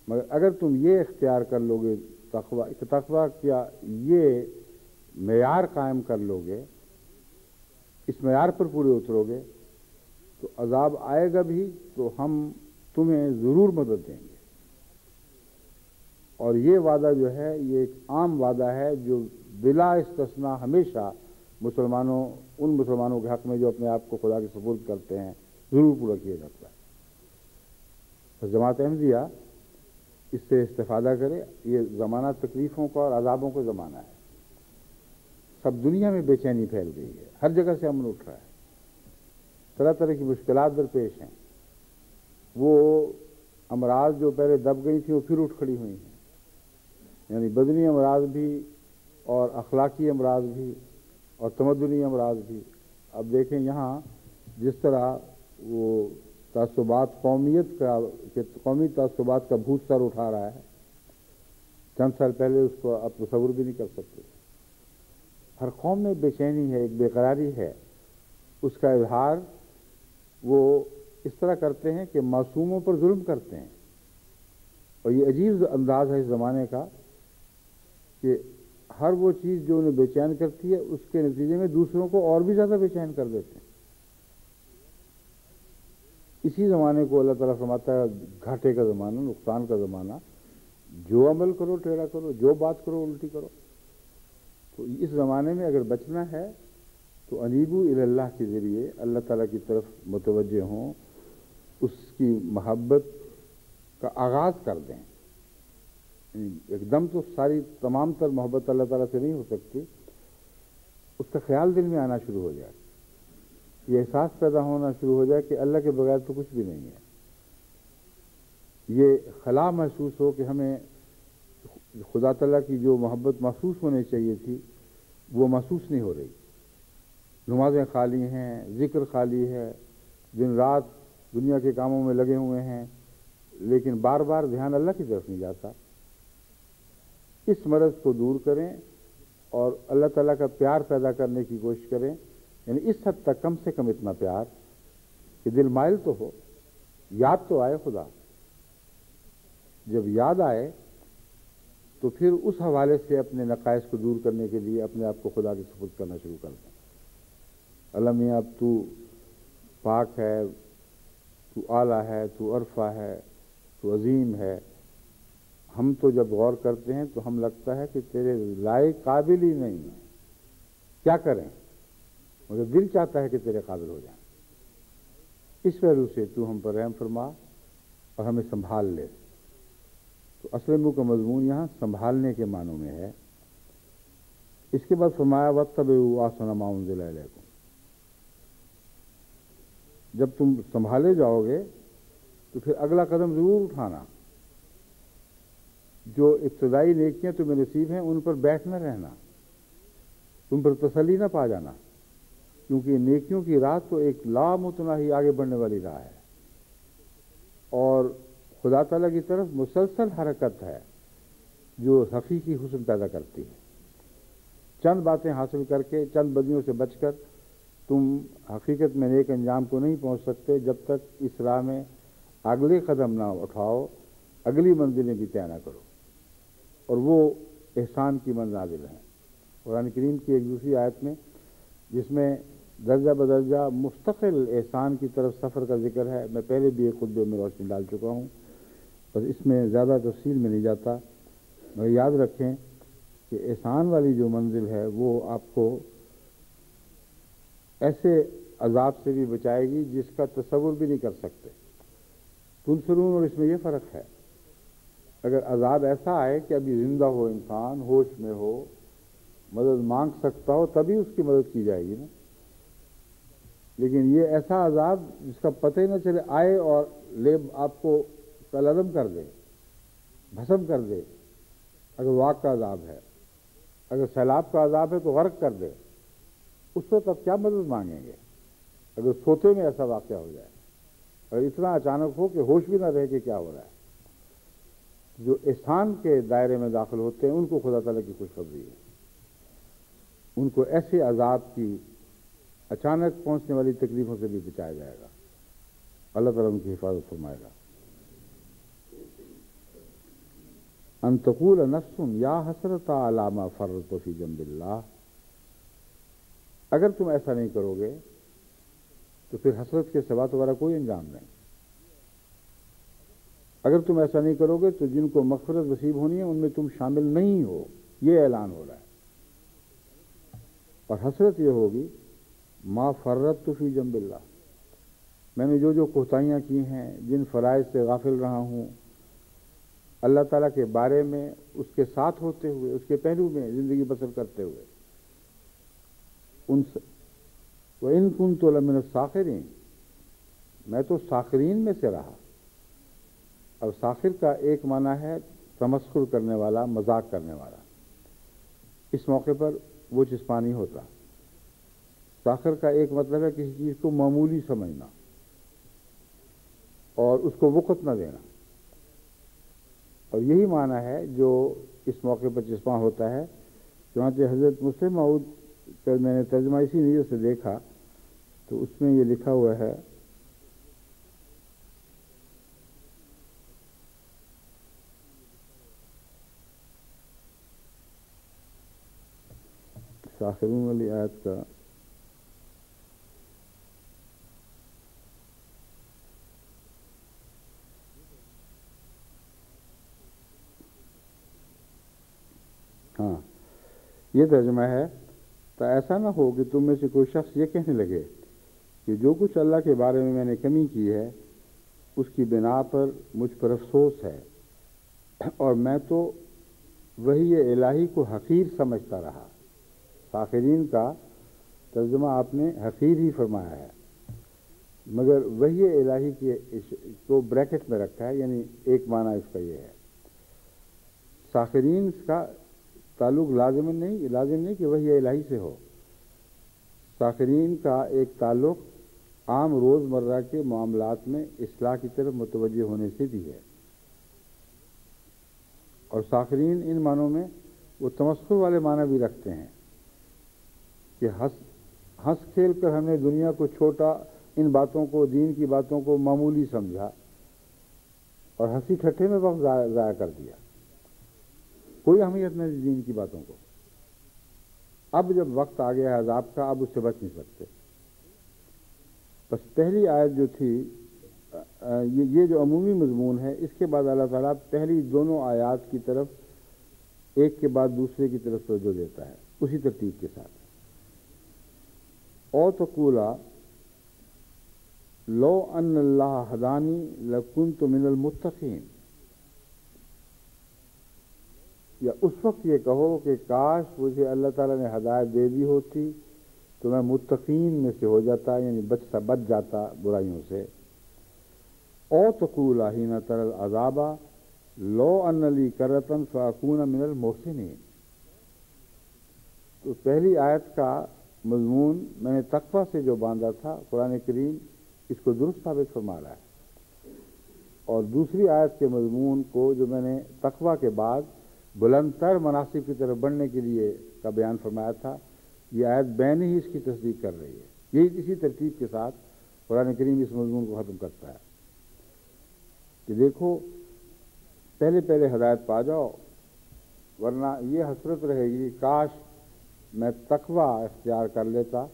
مگر اگر تم یہ اختیار کر لو گے، تقویٰ کیا یہ معیار قائم کر لو گے، اس معیار پر پورے اترو گے تو عذاب آئے گا بھی تو ہم تمہیں ضرور مدد دیں گے۔ اور یہ وعدہ جو ہے یہ ایک عام وعدہ ہے جو بلا استثناء ہمیشہ ان مسلمانوں کے حق میں جو اپنے آپ کو خدا کے سپرد کرتے ہیں ضرور پورا کیا جاتا ہے۔ تو جماعت احمدیہ اس سے استفادہ کرے۔ یہ زمانہ تکلیفوں کا اور عذابوں کا زمانہ ہے، سب دنیا میں بے چینی پھیل گئی ہے، ہر جگہ سے امن اٹھ رہا ہے، طرح طرح کی مشکلات درپیش ہیں۔ وہ امراض جو پہلے دب گئی تھیں وہ پھر اٹھ کھڑی ہوئی ہیں، یعنی بدنی امراض بھی اور اخلاقی امراض بھی اور تمدنی امراض بھی۔ اب دیکھیں یہاں جس طرح وہ تعصبات قومی تعصبات کا بھوت سر اٹھا رہا ہے، چند سال پہلے اس کو آپ تصور بھی نہیں کر سکتے۔ ہر قوم میں بے چینی ہے، ایک بے قراری ہے، اس کا اظہار وہ اس طرح کرتے ہیں کہ معصوموں پر ظلم کرتے ہیں۔ اور یہ عجیب انداز ہے اس زمانے کا کہ ہر وہ چیز جو انہیں بے چین کرتی ہے اس کے نتیجے میں دوسروں کو اور بھی زیادہ بے چین کر دیتے ہیں۔ اسی زمانے کو اللہ تعالیٰ فرماتا ہے گھاٹے کا زمانہ، نقصان کا زمانہ، جو عمل کرو ٹیڑھا کرو، جو بات کرو الٹی کرو۔ تو اس زمانے میں اگر بچنا ہے تو انیبو الی اللہ کے ذریعے اللہ تعالیٰ کی طرف متوجہ ہوں، اس کی محبت کا آغاز کر دیں۔ ایک دم تو تمام تر محبت اللہ تعالیٰ سے نہیں ہو سکتی، اس کا خیال دل میں آنا شروع ہو جائے، یہ احساس پیدا ہونا شروع ہو جائے کہ اللہ کے بغیر تو کچھ بھی نہیں ہے۔ یہ خلا محسوس ہو کہ ہمیں خدا تعالیٰ کی جو محبت محسوس ہونی چاہیے تھی وہ محسوس نہیں ہو رہی. نمازیں خالی ہیں، ذکر خالی ہے، دن رات دنیا کے کاموں میں لگے ہوئے ہیں، لیکن بار بار دھیان اللہ کی طرف نہیں جاتا. اس مرض کو دور کریں اور اللہ تعالیٰ کا پیار پیدا کرنے کی کوشش کریں. یعنی اس حد تک کم سے کم اتنا پیار کہ دل مائل تو ہو، یاد تو آئے خدا. جب یاد آئے تو پھر اس حوالے سے اپنے نقائص کو دور کرنے کے لیے اپنے آپ کو خدا کے سپرد کرنا شروع کر دیں. اللہ میاں اب تو پاک ہے، تو اعلیٰ ہے، تو عرفہ ہے، تو عظیم ہے. ہم تو جب غور کرتے ہیں تو ہم لگتا ہے کہ تیرے لائق قابل ہی نہیں ہے، کیا کریں؟ مگر دل چاہتا ہے کہ تیرے قابل ہو جائیں. اس پہلو سے تو ہم پر رحم فرما اور ہمیں سنبھال لے. تو اصل منہ کا مضمون یہاں سنبھالنے کے معنوں میں ہے. اس کے بعد فرمایا وَاتَّبِعُوا أَحْسَنَ مَا أُنزِلَ إِلَيْكُمْ. جب تم سنبھالے جاؤ گے تو پھر اگلا قدم ضرور اٹھانا. جو ابتدائی نیکیاں تمہیں نصیب ہیں ان پر بیٹھ نہ رہنا، تم پر تسلی نہ پا جانا، کیونکہ نیکیوں کی راہ تو ایک لامتناہی آگے بڑھنے والی راہ ہے اور خدا تعالیٰ کی طرف مسلسل حرکت ہے جو حقیقی حسن پیدا کرتی ہے. چند باتیں حاصل کر کے، چند بدیوں سے بچ کر تم حقیقت میں نیک انجام کو نہیں پہنچ سکتے جب تک اس راہ میں اگلے قدم نہ اٹھاؤ، اگلی منزلیں بھی طے نہ کرو. اور وہ احسان کی منازل ہیں. قرآن کریم کی ایک دوسری آیت میں جس میں درجہ بدرجہ مستقل احسان کی طرف سفر کا ذکر ہے، میں پہلے بھی ایک خطبے میں روشنی ڈال چکا ہوں، بس اس میں زیادہ تفصیل میں نہیں جاتا. مگر یاد رکھیں کہ احسان والی جو منزل ہے وہ آپ کو ایسے عذاب سے بھی بچائے گی جس کا تصور بھی نہیں کر سکتے. تنصرون اور اس میں یہ فرق ہے. اگر عذاب ایسا آئے کہ ابھی زندہ ہو انسان، ہوش میں ہو، مدد مانگ سکتا ہو، تبھی اس کی مدد کی جائے گی نا. لیکن یہ ایسا عذاب جس کا پتہ ہی نہ چلے، آئے اور لے آپ کو کالعدم کر دے، بھسم کر دے. اگر واق کا عذاب ہے، اگر سیلاب کا عذاب ہے تو غرق کر دے، اس وقت اب کیا مدد مانگیں گے؟ اگر سوتے میں ایسا واقعہ ہو جائے اور اتنا اچانک ہو کہ ہوش بھی نہ رہے کہ کیا ہو رہا ہے. جو احسان کے دائرے میں داخل ہوتے ہیں ان کو خدا تعالیٰ کی خوشخبری ہے. ان کو ایسے عذاب کی اچانک پہنچنے والی تکلیفوں سے بھی بچایا جائے گا. اللہ تعالیٰ ان کی حفاظت فرمائے گا. ان تقول نفس یا حسرت علی ما فرطت فی جنب اللہ. اگر تم ایسا نہیں کرو گے تو پھر حسرت کے سوا تمہارا کوئی انجام نہیں. اگر تم ایسا نہیں کرو گے تو جن کو مغفرت نصیب ہونی ہے ان میں تم شامل نہیں ہو، یہ اعلان ہو رہا ہے. اور حسرت یہ ہوگی ما فرطت فی جنب اللہ، میں نے جو کوتاہیاں کی ہیں، جن فرائض سے غافل رہا ہوں، اللہ تعالیٰ کے بارے میں اس کے ساتھ ہوتے ہوئے، اس کے پہلو میں زندگی بسر کرتے ہوئے، وَإِن كُنتُ لَمِنَ السَّاخِرِينَ، میں تو ساخرین میں سے رہا. اور ساخر کا ایک معنی ہے تمسخر کرنے والا، مذاق کرنے والا. اس موقع پر وہ چسپاں نہیں ہوتا. ساخر کا ایک مطلب ہے کسی چیز کو معمولی سمجھنا اور اس کو وقت نہ دینا، اور یہی معنی ہے جو اس موقع پر چسپاں ہوتا ہے. چنانچہ حضرت مسلم موعود کا میں نے ترجمہ اسی نیت سے دیکھا تو اس میں یہ لکھا ہوا ہے ساخرون والی آیت کا ہاں یہ ترجمہ ہے، تو ایسا نہ ہو کہ تم میں سے کوئی شخص یہ کہنے لگے کہ جو کچھ اللہ کے بارے میں نے کمی کی ہے اس کی بنا پر مجھ پر افسوس ہے، اور میں تو وحی الہی کو حقیر سمجھتا رہا. ساخرین کا ترجمہ آپ نے حقیر ہی فرمایا ہے، مگر وحی الہی کو بریکٹ میں رکھا ہے، یعنی ایک معنی اس کا یہ ہے. ساخرین کا تعلق لازم نہیں کہ وحی الہی سے ہو. ساخرین کا ایک تعلق عام روزمرہ کے معاملات میں اصلاح کی طرف متوجہ ہونے سے بھی ہے. اور ساخرین ان معنوں میں وہ تمسخر والے معنی بھی رکھتے ہیں کہ ہنس کھیل کر ہم نے دنیا کو چھوٹا، ان باتوں کو، دین کی باتوں کو معمولی سمجھا اور ہنسی ٹھٹھے میں وقت ضائع کر دیا. کوئی اہمیت نہیں دین کی باتوں کو. اب جب وقت آ گیا ہے عذاب کا، اب اس سے بچ نہیں سکتے. بس پہلی آیت جو تھی، یہ جو عمومی مضمون ہے، اس کے بعد اللہ تعالیٰ پہلی دونوں آیات کی طرف ایک کے بعد دوسرے کی طرف توجہ دیتا ہے اسی ترتیب کے ساتھ. او تقولا لو ان اللہ ہدانی لکنت من المتقین، یا اس وقت یہ کہو کہ کاش مجھے اللہ تعالیٰ نے ہدایت دے دی ہوتی تو میں متقین میں سے ہو جاتا، یعنی بچ جاتا برائیوں سے. او تقولا حین تری العذاب لو ان لی کرۃ فاکون من المحسنین. تو پہلی آیت کا مضمون میں نے تقویٰ سے جو باندھا تھا، قرآن کریم اس کو درست ثابت فرما رہا ہے. اور دوسری آیت کے مضمون کو جو میں نے تقویٰ کے بعد بلند تر مناسب کی طرف بڑھنے کے لیے کا بیان فرمایا تھا، یہ آیت بین ہی اس کی تصدیق کر رہی ہے. یہی اسی ترتیب کے ساتھ قرآن کریم اس مضمون کو ختم کرتا ہے کہ دیکھو پہلے ہدایت پا جاؤ، ورنہ یہ حسرت رہے گی کاش میں تقویٰ اختیار کر لیتا.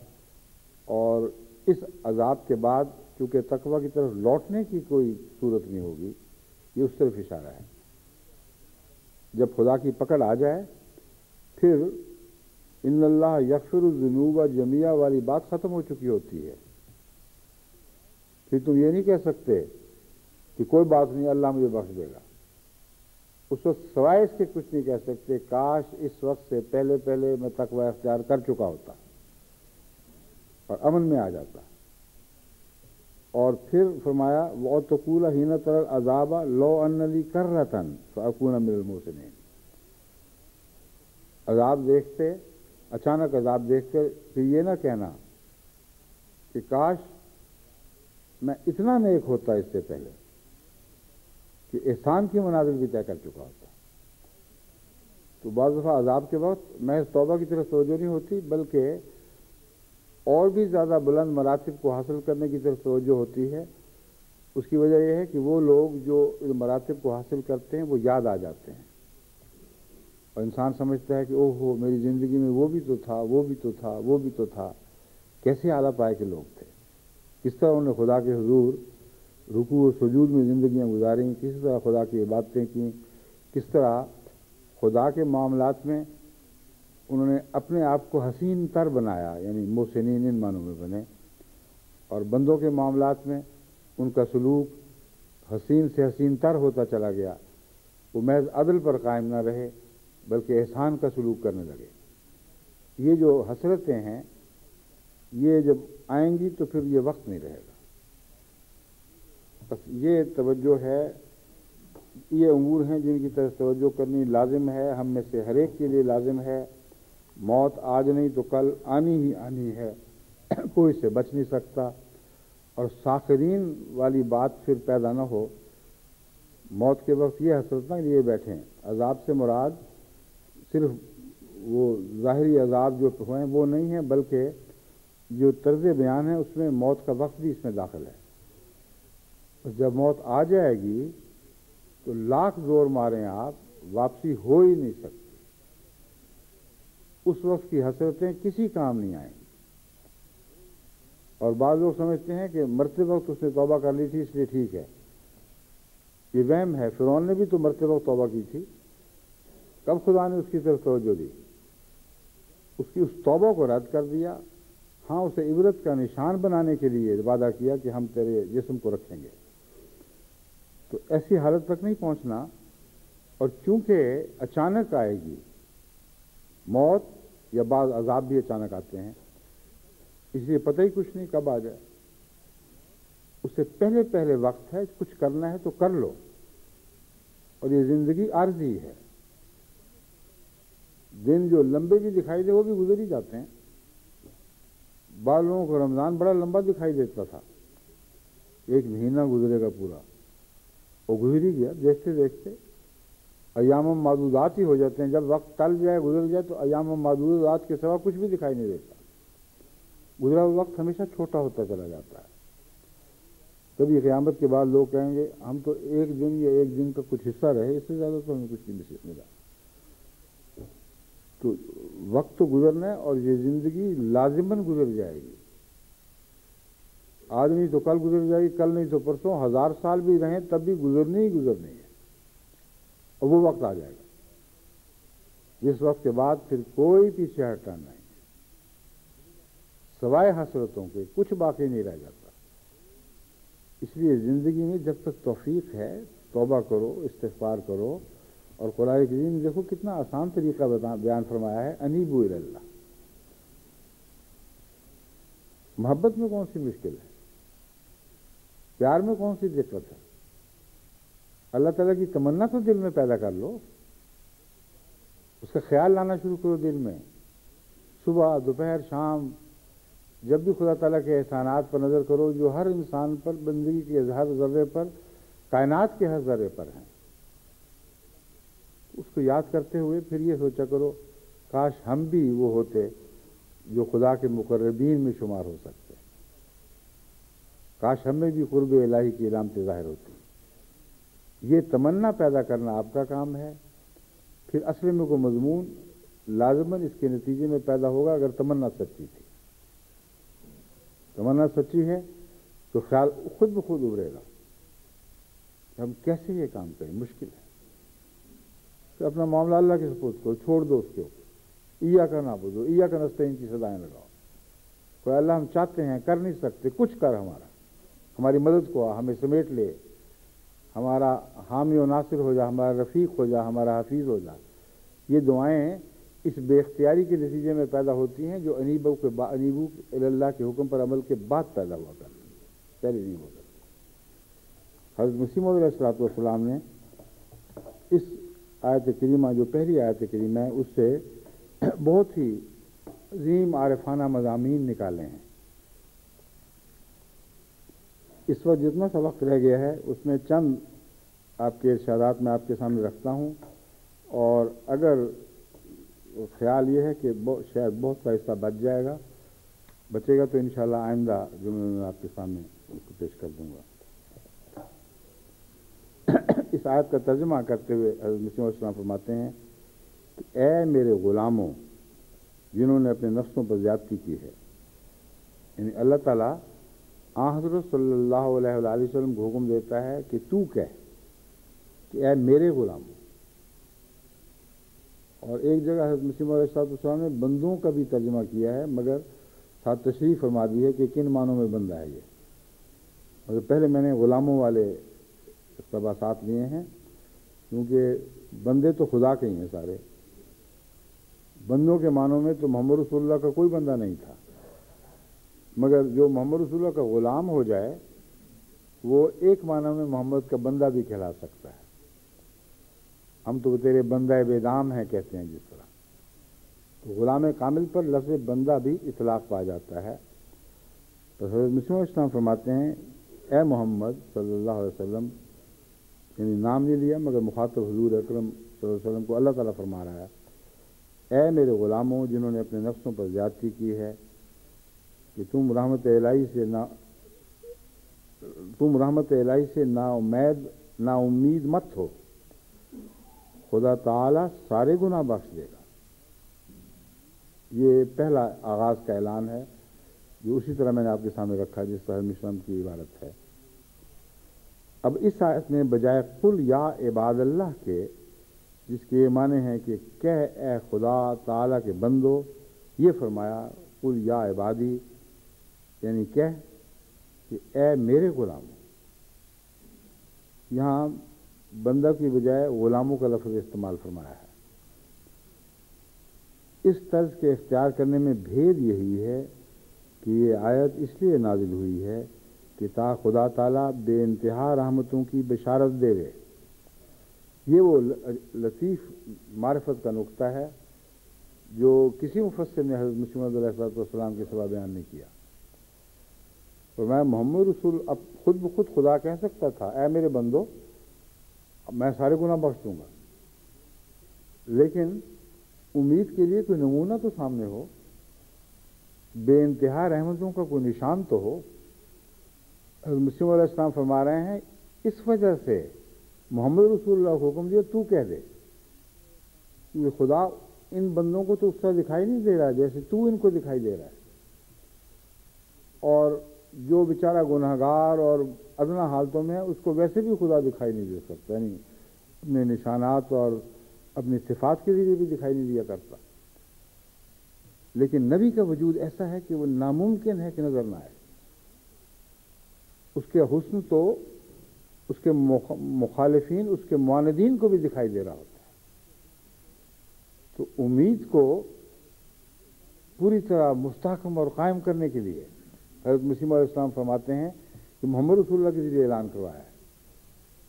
اور اس عذاب کے بعد چونکہ تقویٰ کی طرف لوٹنے کی کوئی صورت نہیں ہوگی، یہ اس طرف اشارہ ہے. جب خدا کی پکڑ آ جائے پھر ان اللہ یغفر الذنوب جمیعا والی بات ختم ہو چکی ہوتی ہے. پھر تم یہ نہیں کہہ سکتے کہ کوئی بات نہیں اللہ مجھے بخش دے گا. اس وقت سوائے اس کے کچھ نہیں کہہ سکتے کاش اس وقت سے پہلے میں تقوی اختیار کر چکا ہوتا اور امن میں آ جاتا. اور پھر فرمایا وَتَقُولَ حِينَ تَرَى الْعَذَابَ لَوْ أَنَّ لِي كَرَّةً فَأَكُونَ مِنَ الْمُحْسِنِينَ. عذاب دیکھتے، اچانک عذاب دیکھ کر پھر یہ نہ کہنا کہ کاش میں اتنا نیک ہوتا اس سے پہلے کہ احسان کی منازل بھی طے کر چکا ہوتا. تو بعض دفعہ عذاب کے وقت محض توبہ کی طرف توجہ نہیں ہوتی، بلکہ اور بھی زیادہ بلند مراتب کو حاصل کرنے کی طرف توجہ ہوتی ہے. اس کی وجہ یہ ہے کہ وہ لوگ جو مراتب کو حاصل کرتے ہیں وہ یاد آ جاتے ہیں اور انسان سمجھتا ہے کہ اوہ ہو میری زندگی میں وہ بھی تو تھا. کیسے اعلیٰ پائے کے لوگ تھے، کس طرح انہوں نے خدا کے حضور رکوع و سجود میں زندگیاں گزاریں، کس طرح خدا کی عبادتیں کیں، کس طرح خدا کے معاملات میں انہوں نے اپنے آپ کو حسین تر بنایا، یعنی محسنین ان معنوں میں بنے. اور بندوں کے معاملات میں ان کا سلوک حسین سے حسین تر ہوتا چلا گیا. وہ محض عدل پر قائم نہ رہے بلکہ احسان کا سلوک کرنے لگے. یہ جو حسرتیں ہیں یہ جب آئیں گی تو پھر یہ وقت نہیں رہے گا. بس یہ توجہ ہے، یہ امور ہیں جن کی طرف توجہ کرنی لازم ہے، ہم میں سے ہر ایک کے لیے لازم ہے. موت آج نہیں تو کل آنی ہی آنی ہے، کوئی سے بچ نہیں سکتا. اور ساخرین والی بات پھر پیدا نہ ہو. موت کے وقت یہ حسرت نہ لیے بیٹھیں. عذاب سے مراد صرف وہ ظاہری عذاب جو ہوئے وہ نہیں ہیں، بلکہ جو طرز بیان ہے اس میں موت کا وقت بھی اس میں داخل ہے. جب موت آ جائے گی تو لاکھ زور ماریں آپ، واپسی ہو ہی نہیں سکتی. اس وقت کی حسرتیں کسی کام نہیں آئیں گی. اور بعض لوگ سمجھتے ہیں کہ مرتے وقت اس نے توبہ کر لی تھی اس لیے ٹھیک ہے. یہ وہم ہے. فرعون نے بھی تو مرتے وقت توبہ کی تھی. کب خدا نے اس کی طرف توجہ دی؟ اس کی اس توبہ کو رد کر دیا. ہاں، اسے عبرت کا نشان بنانے کے لیے وعدہ کیا کہ ہم تیرے جسم کو رکھیں گے. تو ایسی حالت تک نہیں پہنچنا. اور چونکہ اچانک آئے گی موت، یا بعض عذاب بھی اچانک آتے ہیں، اس لیے پتہ ہی کچھ نہیں کب آ جائے. اس سے پہلے وقت ہے. کچھ کرنا ہے تو کر لو. اور یہ زندگی عارضی ہے. دن جو لمبے بھی دکھائی دے وہ بھی گزر ہی جاتے ہیں. بعض لوگوں کو رمضان بڑا لمبا دکھائی دیتا تھا، ایک مہینہ گزرے گا پورا، وہ گزر ہی گیا. دیکھتے دیکھتے ایام معدودات ہی ہو جاتے ہیں. جب وقت ٹل جائے، گزر جائے، تو ایام معدودات کے سوا کچھ بھی دکھائی نہیں دیتا. گزرا ہوا وقت ہمیشہ چھوٹا ہوتا چلا جاتا ہے. کبھی قیامت کے بعد لوگ کہیں گے ہم تو ایک دن یا ایک دن کا کچھ حصہ رہے، اس سے زیادہ تو ہمیں کچھ نہیں ملا. تو وقت تو گزرنا ہے، اور یہ زندگی لازماً گزر جائے گی. آج نہیں تو کل گزر جائے گی، کل نہیں تو پرسوں، 1000 سال بھی رہیں تب بھی گزرنی ہی گزرنی ہے. اور وہ وقت آ جائے گا جس وقت کے بعد پھر کوئی پیچھے ہٹنا نہیں، سوائے حسرتوں کے کچھ باقی نہیں رہ جاتا. اس لیے زندگی میں جب تک توفیق ہے توبہ کرو، استغفار کرو. اور قرآن کریم نے دیکھو کتنا آسان طریقہ بیان فرمایا ہے، انیبوا الی اللہ. محبت میں کون سی مشکل ہے؟ پیار میں کون سی دقت ہے؟ اللہ تعالیٰ کی تمنا تو دل میں پیدا کر لو، اس کا خیال لانا شروع کرو دل میں. صبح، دوپہر، شام، جب بھی خدا تعالیٰ کے احسانات پر نظر کرو جو ہر انسان پر، بندگی کے ہر ذرے پر، کائنات کے ہر ذرے پر ہیں، اس کو یاد کرتے ہوئے پھر یہ سوچا کرو کاش ہم بھی وہ ہوتے جو خدا کے مقربین میں شمار ہو سکتے. کاش ہمیں بھی قرب الہی کی علامتیں ظاہر ہوتی. یہ تمنا پیدا کرنا آپ کا کام ہے. پھر اصل میں کوئی مضمون لازماً اس کے نتیجے میں پیدا ہوگا اگر تمنا سچی تھی. تمنا سچی ہے تو خیال خود بخود ابھرے گا کہ ہم کیسے یہ کام کریں. مشکل ہے، پھر اپنا معاملہ اللہ کے سپرد کرو، چھوڑ دو اس کے اوپر. ایاک نعبد و ایاک نستعین کی صدائیں لگاؤ. کوئی اللہ ہم چاہتے ہیں، کر نہیں سکتے، کچھ کر، ہماری مدد کو ہمیں سمیٹ لے، ہمارا حامی و ناصر ہو جا، ہمارا رفیق ہو جا، ہمارا حفیظ ہو جا. یہ دعائیں اس بے اختیاری کے نتیجے میں پیدا ہوتی ہیں جو انیبو اللہ کے حکم پر عمل کے بعد پیدا ہوا کرتی ہیں، پہلے نہیں ہوا کرتی. حضرت مسیح موعود علیہ السلام نے اس آیت کریمہ جو پہلی آیت کریمہ ہے اس سے بہت ہی عظیم عارفانہ مضامین نکالے ہیں. اس وقت جتنا سا وقت رہ گیا ہے اس میں چند آپ کے ارشادات میں آپ کے سامنے رکھتا ہوں، اور اگر خیال یہ ہے کہ شاید بہت سا حصہ بچے گا تو انشاءاللہ آئندہ جمعے میں آپ کے سامنے اس کو پیش کر دوں گا. اس آیت کا ترجمہ کرتے ہوئے حضرت مسیح علیہ السلام فرماتے ہیں کہ اے میرے غلاموں جنہوں نے اپنے نفسوں پر زیادتی کی ہے. یعنی اللہ تعالیٰ حضرت صلی اللہ علیہ وآلہ وسلم کو حکم دیتا ہے کہ تو کہہ کہ اے میرے غلاموں. اور ایک جگہ حضرت مسیح علیہ السلام نے بندوں کا بھی ترجمہ کیا ہے، مگر ساتھ تشریح فرما دی ہے کہ کن معنوں میں بندہ ہے یہ. اور پہلے میں نے غلاموں والے اقتباسات لیے ہیں کیونکہ بندے تو خدا کے ہی ہیں سارے. بندوں کے معنوں میں تو محمد رسول اللہ کا کوئی بندہ نہیں تھا، مگر جو محمد رسول اللہ کا غلام ہو جائے وہ ایک معنی میں محمد کا بندہ بھی کہلا سکتا ہے. ہم تو تیرے بندہ بے دام ہیں کہتے ہیں جس طرح. تو غلام کامل پر لفظ بندہ بھی اطلاق پا جاتا ہے. تو حضرت مسیح علیہ السلام فرماتے ہیں اے محمد صلی اللہ علیہ وسلم، یعنی نام نہیں لیا مگر مخاطب حضور اکرم صلی اللہ علیہ وسلم کو اللہ تعالیٰ فرما رہا ہے اے میرے غلاموں جنہوں نے اپنے نفسوں پر زیادتی کی ہے کہ تم رحمت الہی سے نا امید مت ہو. خدا تعالیٰ سارے گناہ بخش دے گا. یہ پہلا آغاز کا اعلان ہے جو اسی طرح میں نے آپ کے سامنے رکھا جس طرح مسلم کی عبارت ہے. اب اس آیت میں بجائے قل یا عباد اللہ کے، جس کے معنی ہے کہ کہہ اے خدا تعالیٰ کے بندو، یہ فرمایا قل یا عبادی، یعنی کہہ کہ اے میرے غلاموں. یہاں بندہ کی بجائے غلاموں کا لفظ استعمال فرمایا ہے. اس طرز کے اختیار کرنے میں بھید یہی ہے کہ یہ آیت اس لیے نازل ہوئی ہے کہ تا خدا تعالیٰ بے انتہا رحمتوں کی بشارت دے گئے. یہ وہ لطیف معرفت کا نقطہ ہے جو کسی مفسر نے حضرت مسیح موعود علیہ السلام کے سوا بیان نہیں کیا. اور میں محمد رسول اب خود بخود خدا کہہ سکتا تھا اے میرے بندو میں سارے گناہ بخش دوں گا، لیکن امید کے لیے کوئی نمونہ تو سامنے ہو، بے انتہا رحمتوں کا کوئی نشان تو ہو. حضرت مسیح موعود علیہ السلام فرما رہے ہیں اس وجہ سے محمد رسول اللہ کو حکم دیا تو کہہ دے کہ خدا ان بندوں کو تو اس طرح دکھائی نہیں دے رہا جیسے تو ان کو دکھائی دے رہا ہے، اور جو بیچارہ گناہگار اور ادنا حالتوں میں ہے اس کو ویسے بھی خدا دکھائی نہیں دے سکتا، یعنی اپنے نشانات اور اپنی صفات کے ذریعے بھی دکھائی نہیں دیا کرتا. لیکن نبی کا وجود ایسا ہے کہ وہ ناممکن ہے کہ نظر نہ آئے. اس کے حسن تو اس کے مخالفین، اس کے معاندین کو بھی دکھائی دے رہا ہوتا ہے. تو امید کو پوری طرح مستحکم اور قائم کرنے کے لیے حضرت مسیح موعود علیہ السلام فرماتے ہیں کہ محمد رسول اللہ کے ذریعے اعلان کروایا ہے.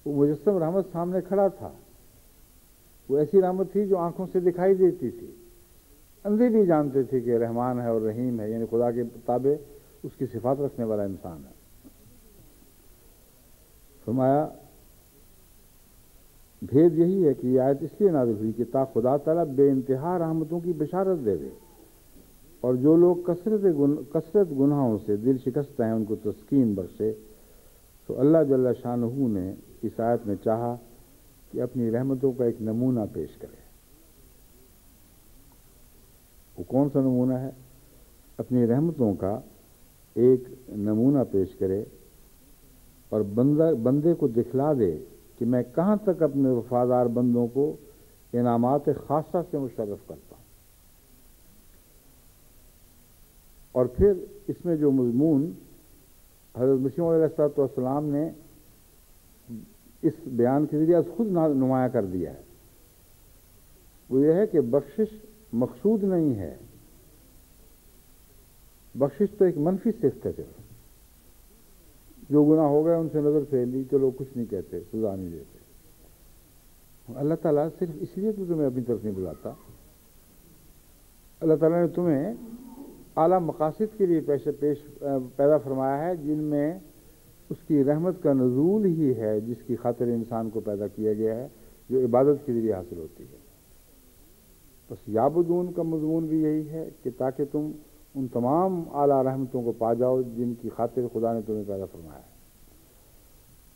وہ مجسم رحمت سامنے کھڑا تھا، وہ ایسی رحمت تھی جو آنکھوں سے دکھائی دیتی تھی. اندھے بھی جانتے تھے کہ رحمان ہے اور رحیم ہے، یعنی خدا کے تابع اس کی صفات رکھنے والا انسان ہے. فرمایا بھید یہی ہے کہ یہ آیت اس لیے نازل ہوئی کہ تا خدا تعالیٰ بے انتہا رحمتوں کی بشارت دے دے، اور جو لوگ کثرت گناہوں سے دل شکستہ ہیں ان کو تسکین بخشے. تو اللہ جل شانہ نے اس آیت میں چاہا کہ اپنی رحمتوں کا ایک نمونہ پیش کرے. وہ کون سا نمونہ ہے؟ اپنی رحمتوں کا ایک نمونہ پیش کرے اور بندے کو دکھلا دے کہ میں کہاں تک اپنے وفادار بندوں کو انعامات خاصہ سے مشرف کرتا ہوں. اور پھر اس میں جو مضمون حضرت مسیح موعود علیہ السلام نے اس بیان کے ذریعے خود نمایاں کر دیا ہے، وہ یہ ہے کہ بخشش مقصود نہیں ہے. بخشش تو ایک منفی صفت ہے. صرف جو گناہ ہو گئے ان سے نظر پھیر لی، چلو کچھ نہیں کہتے، سزا نہیں دیتے. اللہ تعالیٰ صرف اس لیے تو تمہیں اپنی طرف نہیں بلاتا. اللہ تعالیٰ نے تمہیں اعلیٰ مقاصد کے لیے پیدا فرمایا ہے، جن میں اس کی رحمت کا نزول ہی ہے، جس کی خاطر انسان کو پیدا کیا گیا ہے، جو عبادت کے ذریعے حاصل ہوتی ہے. بس یعبدون کا مضمون بھی یہی ہے کہ تاکہ تم ان تمام اعلیٰ رحمتوں کو پا جاؤ جن کی خاطر خدا نے تمہیں پیدا فرمایا ہے.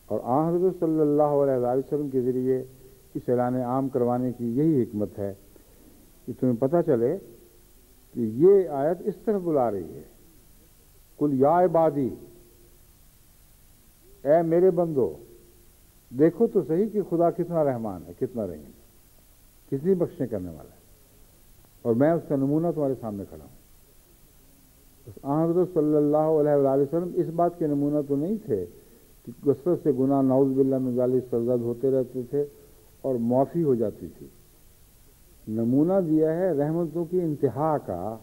اور آن حضرت صلی اللہ علیہ وسلم کے ذریعے اس اعلان عام کروانے کی یہی حکمت ہے کہ تمہیں پتہ چلے کہ یہ آیت اس طرح بلا رہی ہے، قل یا عبادی، اے میرے بندو دیکھو تو صحیح کہ خدا کتنا رحمان ہے، کتنا رحیم ہے، کتنی بخشنے کرنے والا ہے، اور میں اس کا نمونہ تمہارے سامنے کھڑا ہوں. حضرت صلی اللہ علیہ وآلہ وسلم اس بات کے نمونہ تو نہیں تھے کہ کثرت سے گناہ نعوذ باللہ من ذالک سرزد ہوتے رہتے تھے اور معافی ہو جاتی تھی. نمونہ دیا ہے رحمتوں کی انتہا کا.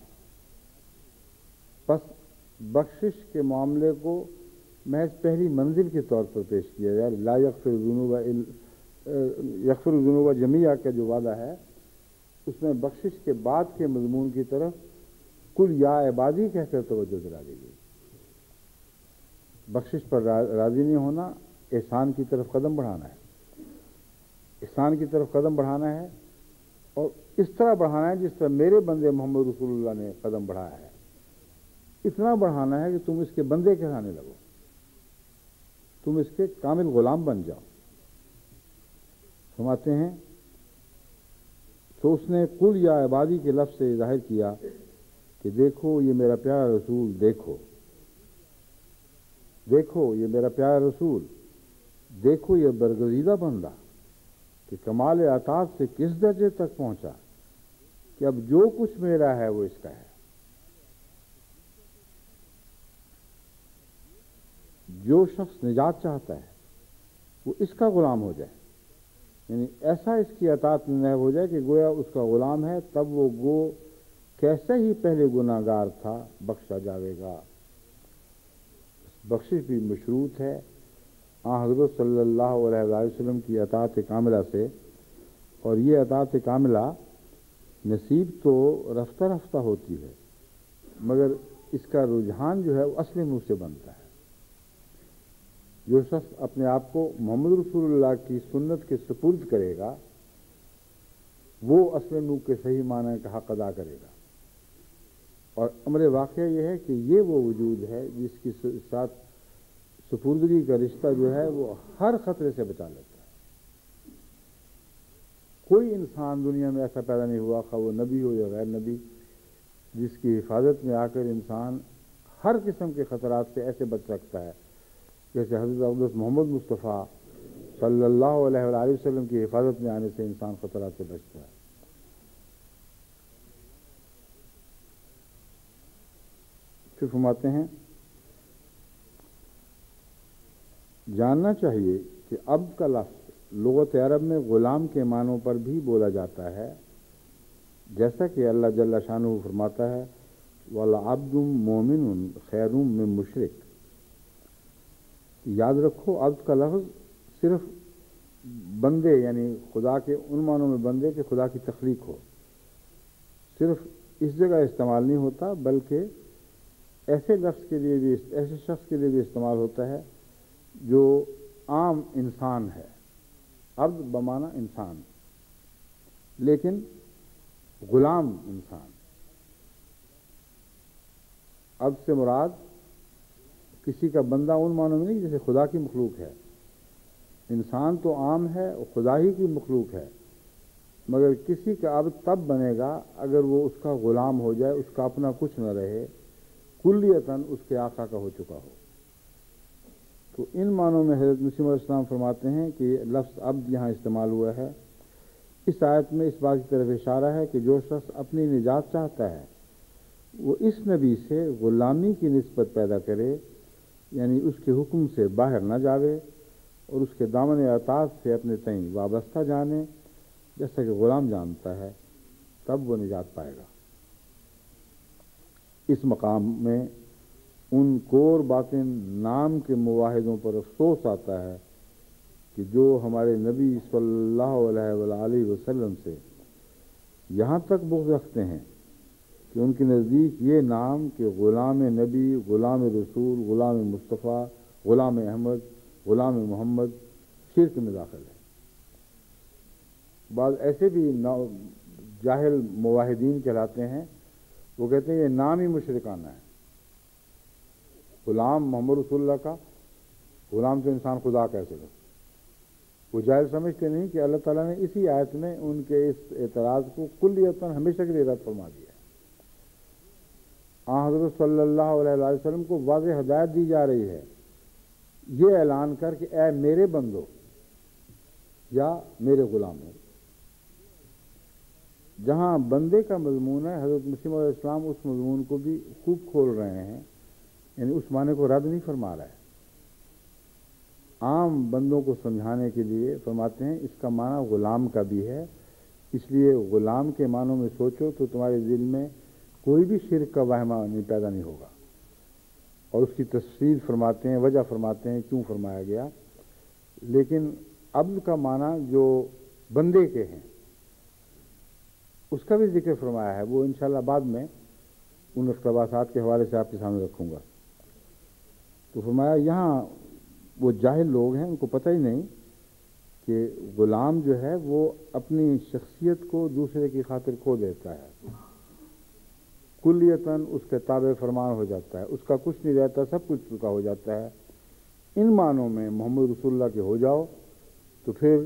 پس بخشش کے معاملے کو محض پہلی منزل کے طور پر پیش کیا جائے. لا یغفر الذنوب جمیعا کا جو وعدہ ہے اس میں بخشش کے بعد کے مضمون کی طرف کل یا عبادی کہہ کر توجہ دلا دی گئی. بخشش پر راضی نہیں ہونا، احسان کی طرف قدم بڑھانا ہے. احسان کی طرف قدم بڑھانا ہے اور اس طرح بڑھانا ہے جس طرح میرے بندے محمد رسول اللہ نے قدم بڑھایا ہے. اتنا بڑھانا ہے کہ تم اس کے بندے کہلانے لگو، تم اس کے کامل غلام بن جاؤ. فرماتے ہیں تو اس نے قل یا عبادی کے لفظ سے ظاہر کیا کہ دیکھو یہ میرا پیارا رسول، دیکھو یہ میرا پیارا رسول، دیکھو یہ برگزیدہ بندہ کہ کمال عطاء سے کس درجے تک پہنچا کہ اب جو کچھ میرا ہے وہ اس کا ہے. جو شخص نجات چاہتا ہے وہ اس کا غلام ہو جائے، یعنی ایسا اس کی اطاعت میں ہو جائے کہ گویا اس کا غلام ہے، تب وہ گو کیسے ہی پہلے گناہگار تھا بخشا جاوے گا. بخشش بھی مشروط ہے حضرت صلی اللہ علیہ وسلم کی اطاعت کاملہ سے، اور یہ اطاعت کاملہ نصیب تو رفتہ رفتہ ہوتی ہے، مگر اس کا رجحان جو ہے وہ اصل منہ سے بنتا ہے۔ جو شخص اپنے آپ کو محمد رسول اللہ کی سنت کے سپرد کرے گا وہ اصل منہ کے صحیح معنی کا حق ادا کرے گا۔ اور امر واقعہ یہ ہے کہ یہ وہ وجود ہے جس کے ساتھ سپردگی کا رشتہ جو ہے وہ ہر خطرے سے بچا لیتا ہے۔ کوئی انسان دنیا میں ایسا پیدا نہیں ہوا، خواہ وہ نبی ہو یا غیر نبی، جس کی حفاظت میں آ کر انسان ہر قسم کے خطرات سے ایسے بچ سکتا ہے جیسے حضرت اقدس محمد مصطفیٰ صلی اللہ علیہ وآلہ وسلم کی حفاظت میں آنے سے انسان خطرات سے بچتا ہے۔ پھر فرماتے ہیں جاننا چاہیے کہ عبد کا لفظ لغت عرب میں غلام کے معنوں پر بھی بولا جاتا ہے، جیسا کہ اللہ جل شانہ فرماتا ہے وَلَعَبْدٌ مُؤْمِنٌ خَيْرٌ مِّن مُشْرِكٍ۔ یاد رکھو عبد کا لفظ صرف بندے یعنی خدا کے ان معنوں میں بندے کہ خدا کی تخلیق ہو، صرف اس جگہ استعمال نہیں ہوتا، بلکہ ایسے لفظ کے لیے بھی، ایسے شخص کے لیے بھی استعمال ہوتا ہے جو عام انسان ہے۔ عبد بمعنی انسان، لیکن غلام انسان۔ عبد سے مراد کسی کا بندہ ان معنوں میں نہیں جیسے خدا کی مخلوق ہے۔ انسان تو عام ہے اور خدا ہی کی مخلوق ہے، مگر کسی کا عبد تب بنے گا اگر وہ اس کا غلام ہو جائے، اس کا اپنا کچھ نہ رہے، کلیتاً اس کے آقا کا ہو چکا ہو۔ تو ان معنوں میں حضرت مسیح علیہ السلام فرماتے ہیں کہ لفظ عبد یہاں استعمال ہوا ہے۔ اس آیت میں اس بات کی طرف اشارہ ہے کہ جو شخص اپنی نجات چاہتا ہے وہ اس نبی سے غلامی کی نسبت پیدا کرے، یعنی اس کے حکم سے باہر نہ جاوے اور اس کے دامن اطاعت سے اپنے تئیں وابستہ جانے جیسا کہ غلام جانتا ہے، تب وہ نجات پائے گا۔ اس مقام میں ان کور باطن نام کے مواحدوں پر افسوس آتا ہے کہ جو ہمارے نبی صلی اللہ علیہ وآلہ وسلم سے یہاں تک بغض رکھتے ہیں کہ ان کے نزدیک یہ نام کہ غلام نبی، غلام رسول، غلام مصطفیٰ، غلام احمد، غلام محمد شرک میں داخل ہے۔ بعض ایسے بھی جاہل موحدین کہلاتے ہیں، وہ کہتے ہیں یہ نام ہی مشرکانہ ہے۔ غلام محمد رسول اللہ کا، غلام تو انسان خدا کیسے ہو؟ وہ جاہل سمجھتے نہیں کہ اللہ تعالیٰ نے اسی آیت میں ان کے اس اعتراض کو کلیتاً ہمیشہ کے لیے رد فرما دیا ہے۔ حضرت صلی اللہ علیہ وسلم کو واضح ہدایت دی جا رہی ہے یہ اعلان کر کہ اے میرے بندو یا میرے غلاموں۔ جہاں بندے کا مضمون ہے، حضرت مسیح علیہ السلام اس مضمون کو بھی خوب کھول رہے ہیں، یعنی اس معنی کو رد نہیں فرما رہا ہے۔ عام بندوں کو سمجھانے کے لیے فرماتے ہیں اس کا معنی غلام کا بھی ہے، اس لیے غلام کے معنوں میں سوچو تو تمہارے دل میں کوئی بھی شرک کا وہمہ پیدا نہیں ہوگا۔ اور اس کی تفصیل فرماتے ہیں، وجہ فرماتے ہیں کیوں فرمایا گیا۔ لیکن عبد کا معنی جو بندے کے ہیں اس کا بھی ذکر فرمایا ہے، وہ انشاءاللہ بعد میں ان اقتباسات کے حوالے سے آپ کے سامنے رکھوں گا۔ تو فرمایا یہاں وہ جاہل لوگ ہیں، ان کو پتہ ہی نہیں کہ غلام جو ہے وہ اپنی شخصیت کو دوسرے کی خاطر کھو دیتا ہے، کلیتاً اس کے تابع فرمان ہو جاتا ہے، اس کا کچھ نہیں رہتا، سب کچھ چکا ہو جاتا ہے۔ ان معنوں میں محمد رسول اللہ کے ہو جاؤ تو پھر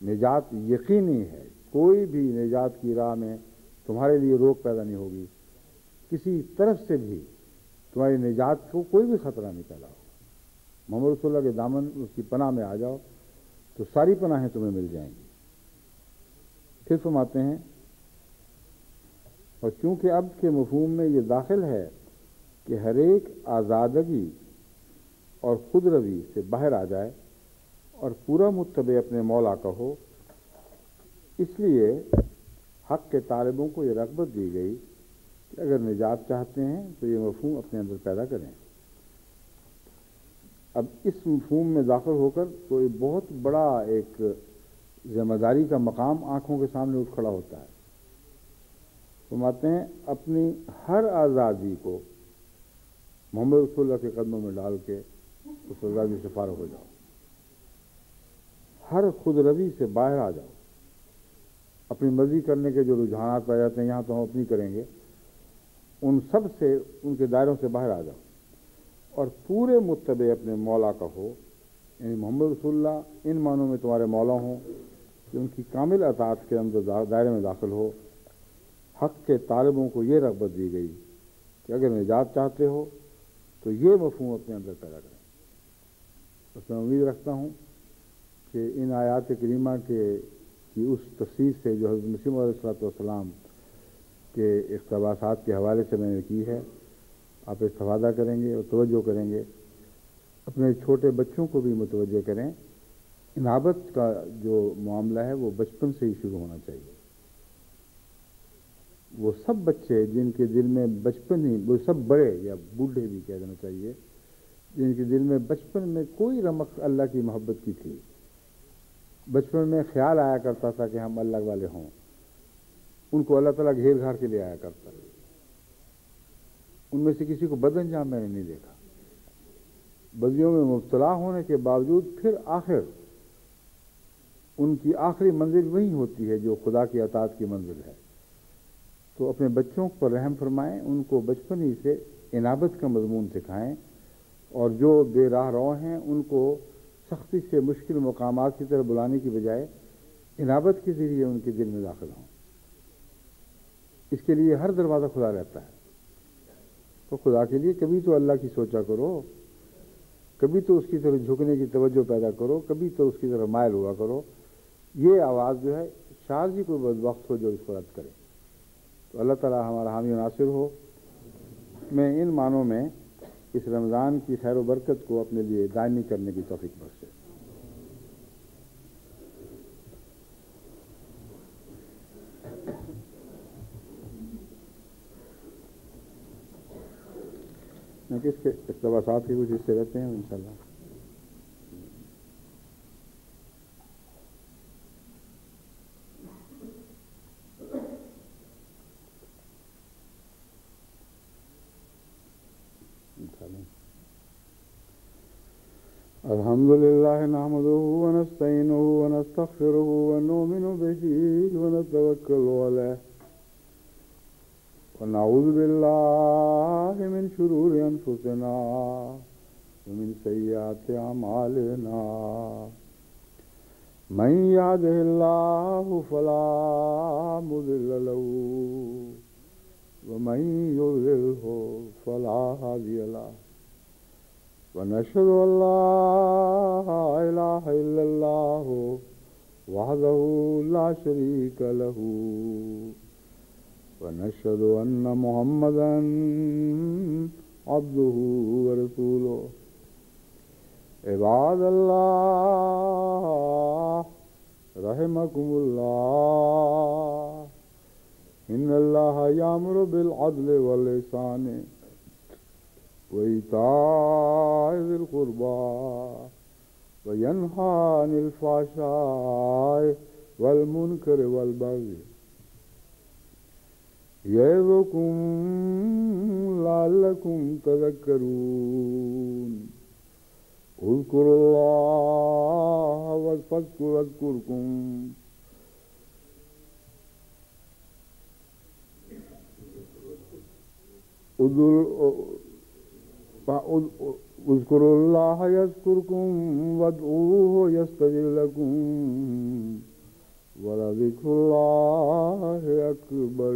نجات یقینی ہے، کوئی بھی نجات کی راہ میں تمہارے لیے روک پیدا نہیں ہوگی، کسی طرف سے بھی تمہاری نجات کو کوئی بھی خطرہ نہیں پیدا ہوگا۔ محمد رسول اللہ کے دامن اس کی پناہ میں آ جاؤ تو ساری پناہیں تمہیں مل جائیں گی۔ پھر فرماتے ہیں اور چونکہ عبد کے مفہوم میں یہ داخل ہے کہ ہر ایک آزادگی اور خود روی سے باہر آ جائے اور پورا متبع اپنے مولا کا ہو، اس لیے حق کے طالبوں کو یہ رغبت دی گئی کہ اگر نجات چاہتے ہیں تو یہ مفہوم اپنے اندر پیدا کریں۔ اب اس مفہوم میں داخل ہو کر تو ایک بہت بڑا ایک ذمہ داری کا مقام آنکھوں کے سامنے اٹھ کھڑا ہوتا ہے۔ فرماتے ہیں اپنی ہر آزادی کو محمد رسول اللہ کے قدموں میں ڈال کے اس آزادی سے فارغ ہو جاؤ، ہر خود روی سے باہر آ جاؤ، اپنی مرضی کرنے کے جو رجحانات پائے جاتے ہیں یہاں تو ہم اپنی کریں گے، ان سب سے، ان کے دائروں سے باہر آ جاؤ اور پورے متبع اپنے مولا کا ہو، یعنی محمد رسول اللہ ان معنوں میں تمہارے مولا ہوں کہ ان کی کامل اطاعت کے اندر دائرے میں داخل ہو۔ حق کے طالبوں کو یہ رغبت دی گئی کہ اگر نجات چاہتے ہو تو یہ مفہوم اپنے اندر پیدا کریں۔ بس میں امید رکھتا ہوں کہ ان آیات کریمہ کی اس تفسیر سے جو حضرت مسیح موعود علیہ السلام کے اقتباسات کے حوالے سے میں نے کی ہے، آپ استفادہ کریں گے اور توجہ کریں گے، اپنے چھوٹے بچوں کو بھی متوجہ کریں۔ انابت کا جو معاملہ ہے وہ بچپن سے ہی شروع ہونا چاہیے۔ وہ سب بچے جن کے دل میں بچپن ہی، وہ سب بڑے یا بوڑھے بھی کہہ دینا چاہیے، جن کے دل میں بچپن میں کوئی رمق اللہ کی محبت کی تھی، بچپن میں خیال آیا کرتا تھا کہ ہم اللہ والے ہوں، ان کو اللہ تعالیٰ گھیر گھار کے لے آیا کرتا ہے۔ ان میں سے کسی کو بد انجام میں نے نہیں دیکھا۔ بدیوں میں مبتلا ہونے کے باوجود پھر آخر ان کی آخری منزل وہی ہوتی ہے جو خدا کی اطاعت کی منزل ہے۔ تو اپنے بچوں پر رحم فرمائیں، ان کو بچپن ہی سے انابت کا مضمون سکھائیں، اور جو بے راہ رو ہیں ان کو سختی سے مشکل مقامات کی طرف بلانے کی بجائے انابت کے ذریعے ان کے دل میں داخل ہوں۔ اس کے لیے ہر دروازہ کھلا رہتا ہے۔ تو خدا کے لیے کبھی تو اللہ کی سوچا کرو، کبھی تو اس کی طرف جھکنے کی توجہ پیدا کرو، کبھی تو اس کی طرف مائل ہوا کرو۔ یہ آواز جو ہے شاید ہی کوئی بدبخت ہو جو اس کو رد کرے۔ تو اللہ تعالیٰ ہمارا حامی و ناصر ہو۔ میں ان معنوں میں اس رمضان کی خیر و برکت کو اپنے لیے دائمی کرنے کی توفیق بخشے۔ کس کے اقتباسات کے کچھ حصے رہتے ہیں انشاءاللہ۔ الحمد لله نحمده ونستعينه ونستغفره ونؤمن به ونتوكل عليه ونعوذ بالله من شرور أنفسنا ومن سيئات أعمالنا من يهده الله فلا مضل له ومن يضلله فلا هادي له ونشهد أن لا إله إلا الله وحده لا شريك له ونشهد أن محمدا عبده ورسوله عباد الله رحمكم الله إن الله يأمر بالعدل والإحسان وإيتاء ذي القربى وينهى عن الفحشاء والمنكر والبغي يعظكم لعلكم تذكرون اذكروا الله واذكركم اذكروا الله يذكركم وادعوه يستجب لكم ولذكر الله أكبر